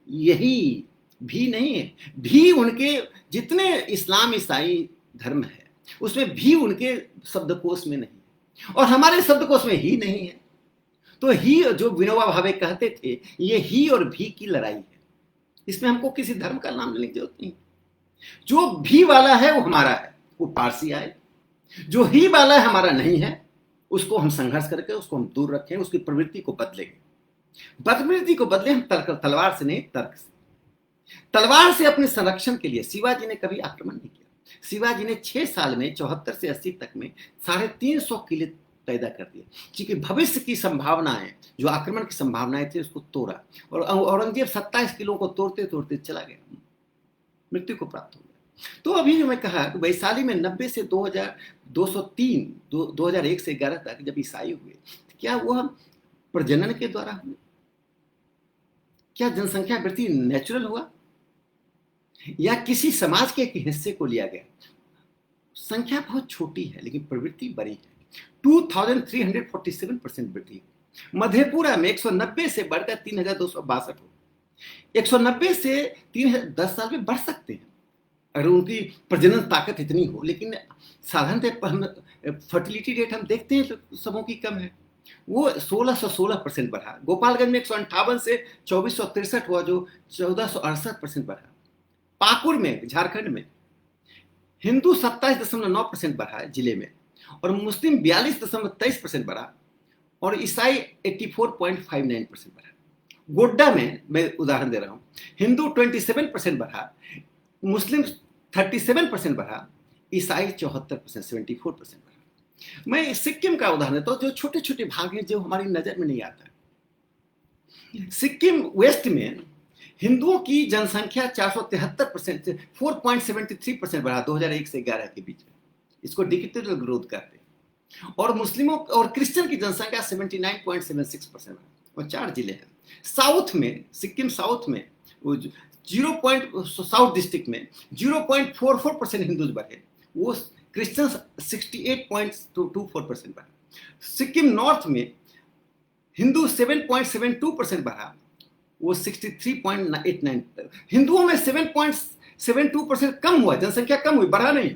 यही भी नहीं है। भी उनके जितने इस्लाम ईसाई धर्म है उसमें भी उनके शब्दकोश में नहीं है, और हमारे शब्दकोश में ही नहीं है। तो ही, जो विनोबा भावे कहते थे, ये ही और भी की लड़ाई है। इसमें हमको किसी धर्म का नाम लेने की जरूरत नहीं। जो भी वाला है वो हमारा है, वो पारसी आए। जो ही वाला है हमारा नहीं है, उसको हम संघर्ष करके उसको हम दूर रखें, उसकी प्रवृत्ति को बदलेंगे। प्रवृत्ति को बदले हम तलवार से नहीं, तर्क से। तलवार से अपने संरक्षण के लिए शिवाजी ने कभी आक्रमण नहीं किया। शिवाजी ने 6 साल में 74 से 80 तक में 350 किले पैदा कर दिए, क्योंकि भविष्य की संभावनाएं, जो आक्रमण की संभावनाएं थी, उसको तोड़ा। और औरंगजेब 27 किलों को तोड़ते तोड़ते चला गया, मृत्यु को प्राप्त हो गया। तो अभी जो मैं कहा कि वैशाली में 90 से 2001 से 11 तक जब ईसाई हुए, क्या वह प्रजनन के द्वारा हुए? क्या जनसंख्या वृद्धि नेचुरल हुआ या किसी समाज के एक हिस्से को लिया गया? संख्या बहुत छोटी है लेकिन प्रवृत्ति बड़ी है। 2347% वृद्धि। मधेपुरा में 190 से बढ़कर 3262 हो। 190 से 3000 10 साल में बढ़ सकते हैं अगर उनकी प्रजनन ताकत इतनी हो, लेकिन साधारणतः फर्टिलिटी रेट हम देखते हैं तो सबों की कम है। वो 1616% बढ़ा। गोपालगंज में 158 से 2463 हुआ जो 1468% बढ़ा। पाकुड़ में झारखंड में हिंदू 27.9% बढ़ा है जिले में, और मुस्लिम 42.23% बढ़ा, और ईसाई 84.59% बढ़ा। गोड्डा में मैं उदाहरण दे रहा हूं, हिंदू 27% बढ़ा, मुस्लिम 37% बढ़ा, ईसाई 74% 74% बढ़ा। मैं सिक्किम का उदाहरण देता हूं, जो छोटे छोटे भाग हैं जो हमारी नजर में नहीं आता। सिक्किम वेस्ट में हिंदुओं की जनसंख्या 473% से 4.73% बढ़ा 2001 से 11 के बीच में। इसको डिक्टेटोरियल ग्रोथ कहते हैं। और मुस्लिमों और क्रिश्चियन की जनसंख्या 79.76% बढ़ा, और 4 जिले हैं। साउथ में, सिक्किम साउथ में साउथ डिस्ट्रिक्ट में 0.44% हिंदू बढ़े, वो क्रिश्चियन 68.24% बढ़ा। सिक्किम नॉर्थ में हिंदू 7.72% बढ़ा, वो 63.89। हिंदुओं में 7.72% कम हुआ, जनसंख्या कम हुई, बढ़ा नहीं,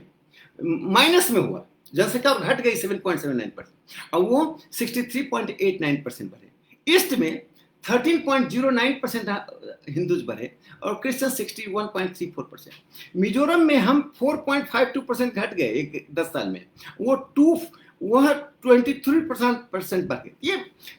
माइनस में हुआ, जनसंख्या घट गई 7.79%, और वो 63.89% बढ़े। ईस्ट में 13.09% हिंदूज बढ़े और क्रिश्चियन 61.34%। मिजोरम में हम 4.52% घट गए 10 साल में, वो 23% बढ़ गए। ये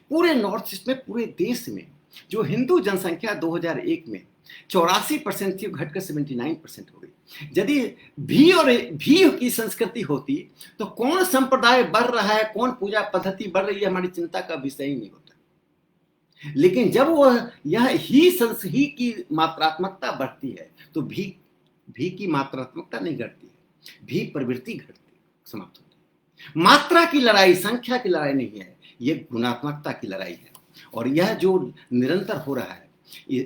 पूरे नॉर्थ ईस्ट में, पूरे देश में जो हिंदू जनसंख्या 2001 में 84% थी, घटकर 79% हो गई। यदि भी और भी की संस्कृति होती तो कौन संप्रदाय बढ़ रहा है, कौन पूजा पद्धति बढ़ रही है, हमारी चिंता का विषय ही नहीं होता। लेकिन जब वह यह ही की मात्रात्मकता बढ़ती है तो भी की मात्रात्मकता नहीं घटती है, भी प्रवृत्ति घटती, समाप्त होती है। मात्रा की लड़ाई संख्या की लड़ाई नहीं है, यह गुणात्मकता की लड़ाई है, और यह जो निरंतर हो रहा है।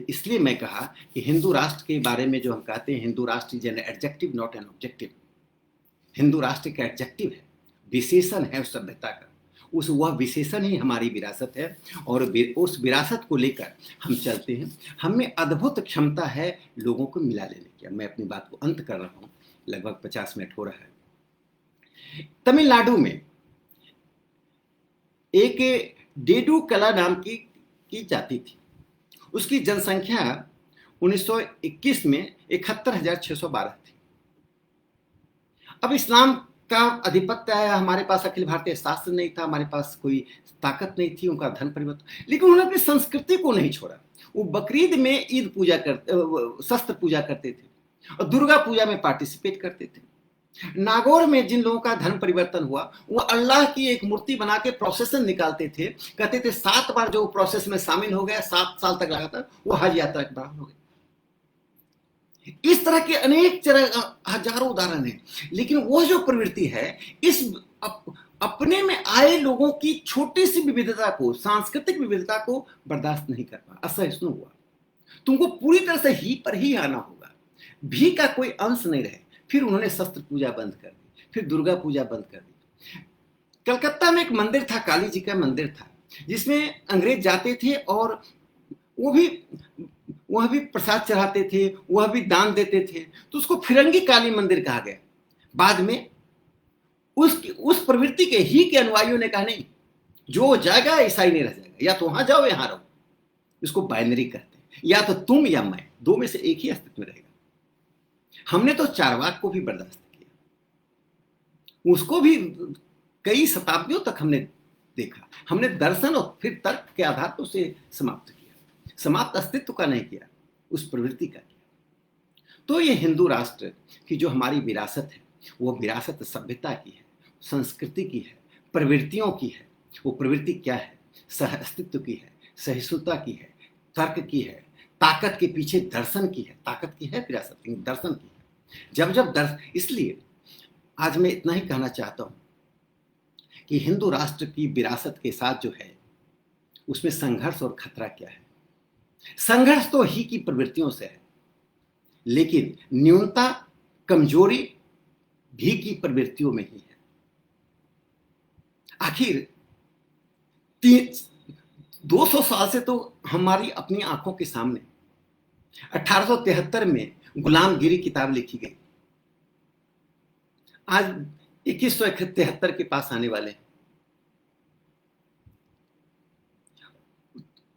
इसलिए मैं कहा कि हिंदू राष्ट्र के बारे में जो हम कहते हैं, Hindu Rashtra is an adjective not an objective. Hindu राष्ट्र का एडजेक्टिव है, विशेषण है उस सभ्यता का, वह विशेषण ही हमारी विरासत है, और उस विरासत को लेकर हम चलते हैं। हमें अद्भुत क्षमता है लोगों को मिला लेने की। मैं अपनी बात को अंत कर रहा हूं, लगभग 50 मिनट हो रहा है। तमिलनाडु में एक डेडू कला नाम की जाति थी। उसकी जनसंख्या 1921 में 71,612 थी। अब इस्लाम का आधिपत्य आया, हमारे पास अखिल भारतीय शास्त्र नहीं था, हमारे पास कोई ताकत नहीं थी, उनका धन परिवर्तन, लेकिन उन्होंने अपनी संस्कृति को नहीं छोड़ा। वो बकरीद में ईद पूजा करते, शस्त्र पूजा करते थे, और दुर्गा पूजा में पार्टिसिपेट करते थे। नागौर में जिन लोगों का धर्म परिवर्तन हुआ, वो अल्लाह की एक मूर्ति बना के प्रोसेसन निकालते थे, कहते थे 7 बार जो प्रोसेस में शामिल हो गया, 7 साल तक लगा था, वो हज यात्रा के बराबर हो गया। इस तरह के अनेक हजारों उदाहरण हैं। लेकिन वो जो प्रवृत्ति है, इस अपने में आए लोगों की छोटी सी विविधता को, सांस्कृतिक विविधता को बर्दाश्त नहीं कर पा, असहिष्णु हुआ। तुमको पूरी तरह से ही पर ही आना होगा, भी का कोई अंश नहीं रहे। फिर उन्होंने शस्त्र पूजा बंद कर दी, फिर दुर्गा पूजा बंद कर दी। कलकत्ता में एक मंदिर था, काली जी का मंदिर था, जिसमें अंग्रेज जाते थे और वह भी प्रसाद चढ़ाते थे, वह भी दान देते थे, तो उसको फिरंगी काली मंदिर कहा गया। बाद में उस प्रवृत्ति के ही के अनुयायियों ने कहा नहीं, जो जाएगा ईसाई नहीं रह जाएगा, या तो वहां जाओ यहां रहो। इसको बाइनरी कहते हैं, या तो तुम या मैं, दो में से एक ही अस्तित्व में रहेगा। हमने तो चारवाक को भी बर्दाश्त किया, उसको भी कई शताब्दियों तक हमने देखा। हमने दर्शन और फिर तर्क के आधार पर उसे समाप्त किया, समाप्त अस्तित्व का नहीं किया, उस प्रवृत्ति का किया। तो ये हिंदू राष्ट्र की जो हमारी विरासत है, वो विरासत सभ्यता की है, संस्कृति की है, प्रवृत्तियों की है। वो प्रवृत्ति क्या है? सह अस्तित्व की है, सहिष्णुता की है, तर्क की है, ताकत के पीछे दर्शन की है। ताकत की है विरासत, दर्शन की है। इसलिए आज मैं इतना ही कहना चाहता हूं कि हिंदू राष्ट्र की विरासत के साथ जो है, उसमें संघर्ष और खतरा क्या है। संघर्ष तो ही की प्रवृत्तियों से है, लेकिन न्यूनता, कमजोरी भी की प्रवृत्तियों में ही है। आखिर 200 साल से तो हमारी अपनी आंखों के सामने 1873 में गुलामगिरी किताब लिखी गई, आज 2173 के पास आने वाले हैं।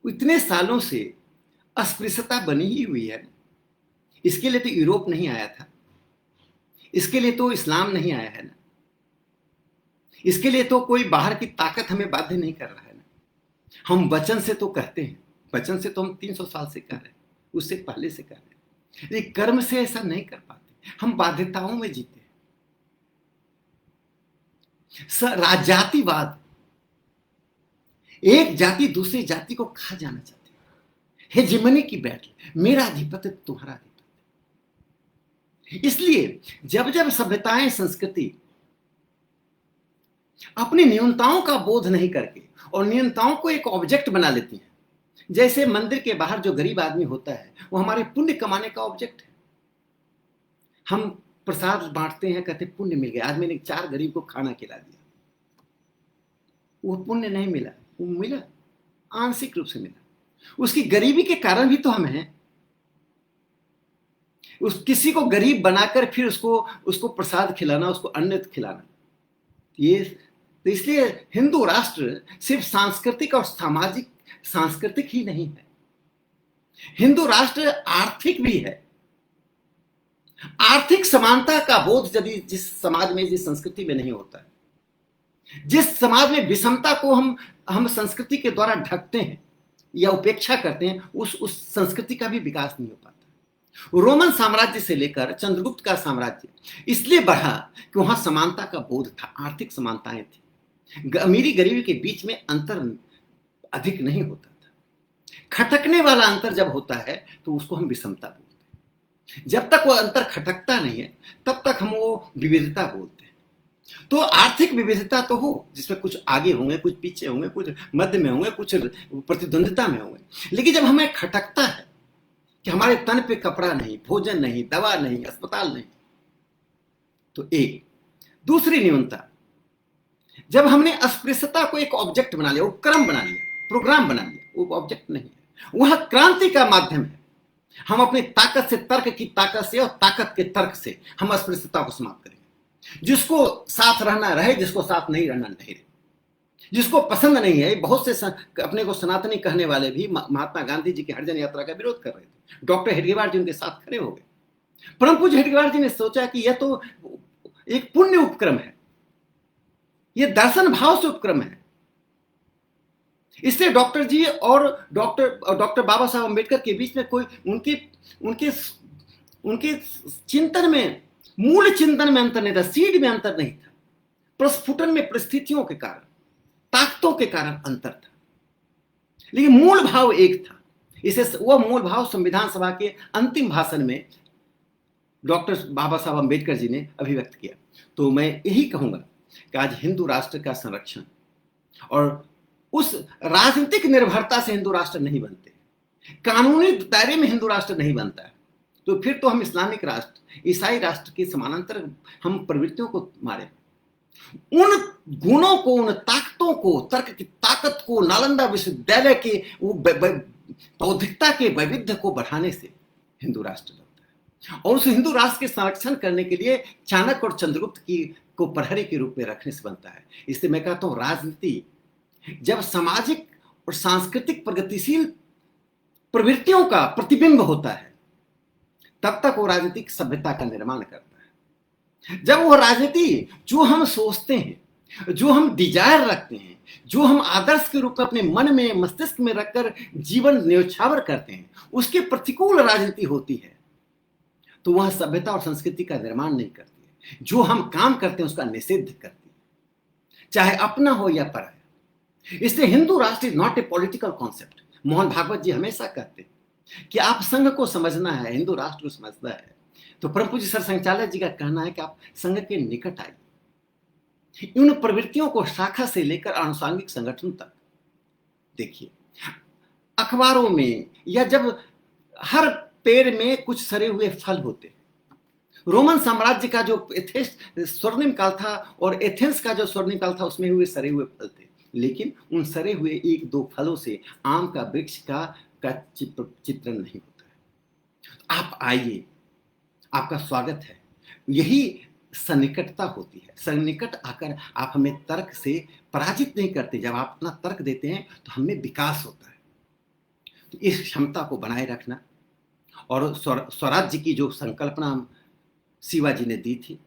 इतने सालों से अस्पृश्यता बनी ही हुई है। इसके लिए तो यूरोप नहीं आया था, इसके लिए तो इस्लाम नहीं आया है ना, इसके लिए तो कोई बाहर की ताकत हमें बाध्य नहीं कर रहा है ना। हम वचन से तो कहते हैं, वचन से तो हम 300 साल से कर रहे हैं, उससे पहले से कर रहे हैं, लेकिन कर्म से ऐसा नहीं कर पाते, हम बाध्यताओं में जीते हैं। जातिवाद, एक जाति दूसरी जाति को खा जाना चाहती है, हेजेमनी की बैटल, मेरा अधिपत्य तुम्हारा अधिपत्य। इसलिए जब जब सभ्यताएं, संस्कृति अपनी न्यूनताओं का बोध नहीं करके और न्यूनताओं को एक ऑब्जेक्ट बना लेती हैं, जैसे मंदिर के बाहर जो गरीब आदमी होता है वो हमारे पुण्य कमाने का ऑब्जेक्ट है। हम प्रसाद बांटते हैं, कहते पुण्य मिल गया, आज मैंने 4 गरीब को खाना खिला दिया, वो पुण्य नहीं मिला, वो मिला आंशिक रूप से मिला, उसकी गरीबी के कारण भी तो हम हैं। उस किसी को गरीब बनाकर फिर उसको प्रसाद खिलाना, उसको अन्न खिलाना, ये तो इसलिए हिंदू राष्ट्र सिर्फ सांस्कृतिक और सामाजिक, सांस्कृतिक ही नहीं है, हिंदू राष्ट्र आर्थिक भी है। आर्थिक समानता का बोध यदि जिस समाज में, जिस संस्कृति में नहीं होता है, जिस समाज में विषमता को हम संस्कृति के द्वारा ढकते हैं या उपेक्षा करते हैं, उस संस्कृति का भी विकास नहीं हो पाता। रोमन साम्राज्य से लेकर चंद्रगुप्त का साम्राज्य इसलिए बढ़ा कि वहां समानता का बोध था, आर्थिक समानताएं थी, अमीरी गरीबी के बीच में अंतर अधिक नहीं होता था। खटकने वाला अंतर जब होता है तो उसको हम विषमता बोलते हैं, जब तक वो अंतर खटकता नहीं है तब तक हम वो विविधता बोलते हैं। तो आर्थिक विविधता तो हो, जिसमें कुछ आगे होंगे, कुछ पीछे होंगे, कुछ मध्य में होंगे, कुछ प्रतिद्वंदिता में होंगे, लेकिन जब हमें खटकता है कि हमारे तन पे कपड़ा नहीं, भोजन नहीं, दवा नहीं, अस्पताल नहीं, तो एक दूसरी न्यूनता, जब हमने अस्पृश्यता को एक ऑब्जेक्ट बना लिया, उपक्रम बना लिया, प्रोग्राम बना लिया, वो ऑब्जेक्ट नहीं है, वह क्रांति का माध्यम है। हम अपनी ताकत से, तर्क की ताकत से और ताकत के तर्क से हम अस्पृश्यता को समाप्त करेंगे। जिसको साथ रहना रहे, जिसको साथ नहीं रहना नहीं रहे, जिसको पसंद नहीं है। बहुत से अपने को सनातनी कहने वाले भी महात्मा गांधी जी की हरिजन यात्रा का विरोध कर रहे थे, डॉक्टर हेडगेवार जी उनके साथ खड़े हो गए। परम पूज्य हेडगेवार जी ने सोचा कि यह तो एक पुण्य उपक्रम है, यह दर्शन भाव से उपक्रम है। इससे डॉक्टर जी और डॉक्टर बाबा साहब अम्बेडकर के बीच में कोई उनके चिंतन में, मूल चिंतन में अंतर नहीं था, सीड में अंतर नहीं था, प्रस्फुटन में परिस्थितियों के कारण, ताकतों के कारण अंतर था, लेकिन मूल भाव एक था। इसे वह मूल भाव संविधान सभा के अंतिम भाषण में डॉक्टर बाबा साहब अम्बेडकर जी ने अभिव्यक्त किया। तो मैं यही कहूंगा कि आज हिंदू राष्ट्र का संरक्षण और उस राजनीतिक निर्भरता से हिंदू राष्ट्र नहीं बनते, कानूनी दायरे में हिंदू राष्ट्र नहीं बनता है, तो फिर तो हम इस्लामिक राष्ट्र, ईसाई राष्ट्र के समानांतर हम प्रवृत्तियों को मारे। उन गुणों को, उन ताकतों को, तर्क की ताकत को, नालंदा विश्वविद्यालय के बौद्धिकता के वैविध्य को बढ़ाने से हिंदू राष्ट्र बनता है, और उस हिंदू राष्ट्र के संरक्षण करने के लिए चाणक्य और चंद्रगुप्त को प्रहरी के रूप में रखने से बनता है। इसलिए मैं कहता हूं, राजनीति जब सामाजिक और सांस्कृतिक प्रगतिशील प्रवृत्तियों का प्रतिबिंब होता है, तब तक वो राजनीतिक सभ्यता का निर्माण करता है। जब वो राजनीति जो हम सोचते हैं, जो हम डिजायर रखते हैं, जो हम आदर्श के रूप में अपने मन में, मस्तिष्क में रखकर जीवन न्योछावर करते हैं, उसके प्रतिकूल राजनीति होती है, तो वह सभ्यता और संस्कृति का निर्माण नहीं करती है। जो हम काम करते हैं उसका निषेध करती है, चाहे अपना हो या पराया। इसलिए Hindu Rashtra is not a political concept. Mohan Bhagwat ji हमेशा कहते हैं कि आप संघ को समझना है, हिंदू राष्ट्र को समझना है, तो परम पूज्य सर संचालक जी का कहना है कि आप संघ के निकट आइए, उन प्रवृत्तियों को शाखा से लेकर आनुषांगिक संगठन तक देखिए। अखबारों में, या जब हर पेड़ में कुछ सड़े हुए फल होते। रोमन साम्राज्य का जो एथेंस स्वर्णिम काल था और एथेंस का जो स्वर्णिम काल था, उसमें हुए सड़े हुए फल थे, लेकिन उन सड़े हुए एक दो फलों से आम का वृक्ष का चित्रण नहीं होता है। आप आइए, आपका स्वागत है। यही सन्निकटता होती है। सन्निकट आकर आप हमें तर्क से पराजित नहीं करते। जब आप अपना तर्क देते हैं तो हमें विकास होता है। तो इस क्षमता को बनाए रखना, और स्वराज्य की जो संकल्पना शिवाजी ने दी थी,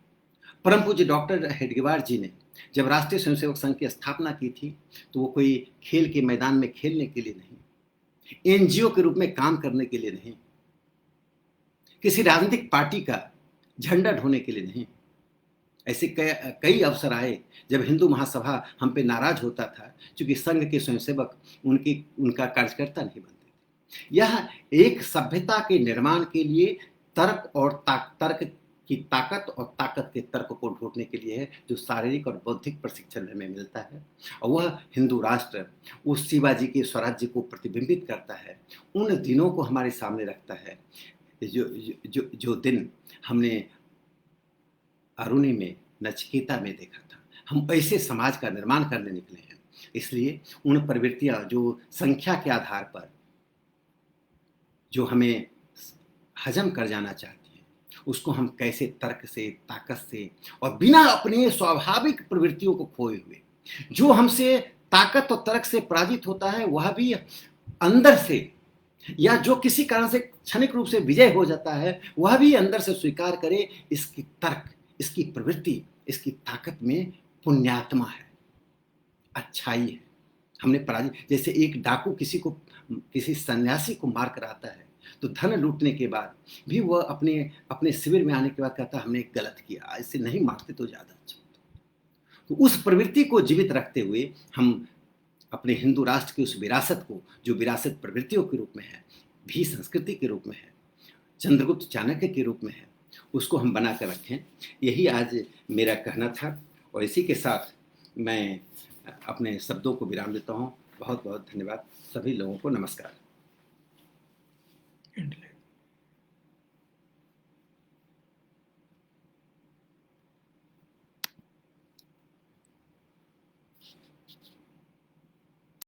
परम पूज्य डॉक्टर हेडगेवार जी ने जब राष्ट्रीय स्वयंसेवक संघ की स्थापना की थी, तो वो कोई खेल के मैदान में खेलने के लिए नहीं, एनजीओ के रूप में काम करने के लिए नहीं, किसी राजनीतिक पार्टी का झंडा ढोने के लिए नहीं। ऐसे कई अवसर आए जब हिंदू महासभा हम पे नाराज होता था, क्योंकि संघ के स्वयंसेवक उनका कार्यकर्ता नहीं बनते थे। यह एक सभ्यता के निर्माण के लिए तर्क और तर्क की ताकत और ताकत के तर्क को ढूंढने के लिए है, जो शारीरिक और बौद्धिक प्रशिक्षण में मिलता है। और वह हिंदू राष्ट्र उस शिवाजी के स्वराज्य को प्रतिबिंबित करता है, उन दिनों को हमारे सामने रखता है जो दिन हमने अरुणी में, नचिकेता में देखा था। हम ऐसे समाज का निर्माण करने निकले हैं। इसलिए उन प्रवृत्तियां जो संख्या के आधार पर जो हमें हजम कर जाना चाहती है, उसको हम कैसे तर्क से, ताकत से, और बिना अपने स्वाभाविक प्रवृत्तियों को खोए हुए, जो हमसे ताकत और तर्क से पराजित होता है वह भी अंदर से, या जो किसी कारण से क्षणिक रूप से विजय हो जाता है वह भी अंदर से स्वीकार करे, इसकी तर्क, इसकी प्रवृत्ति, इसकी ताकत में पुण्यात्मा है, अच्छाई है। हमने पराजित, जैसे एक डाकू किसी सन्यासी को मार कर आता है, तो धन लूटने के बाद भी वह अपने शिविर में आने के बाद कहता है हमने गलत किया, इससे नहीं मारते तो ज्यादा अच्छा होता। तो उस प्रवृत्ति को जीवित रखते हुए हम अपने हिंदू राष्ट्र की उस विरासत को, जो विरासत प्रवृत्तियों के रूप में है, भी संस्कृति के रूप में है, चंद्रगुप्त चाणक्य के रूप में है, उसको हम बना कर रखें। यही आज मेरा कहना था, और इसी के साथ मैं अपने शब्दों को विराम देता हूँ। बहुत बहुत धन्यवाद। सभी लोगों को नमस्कार।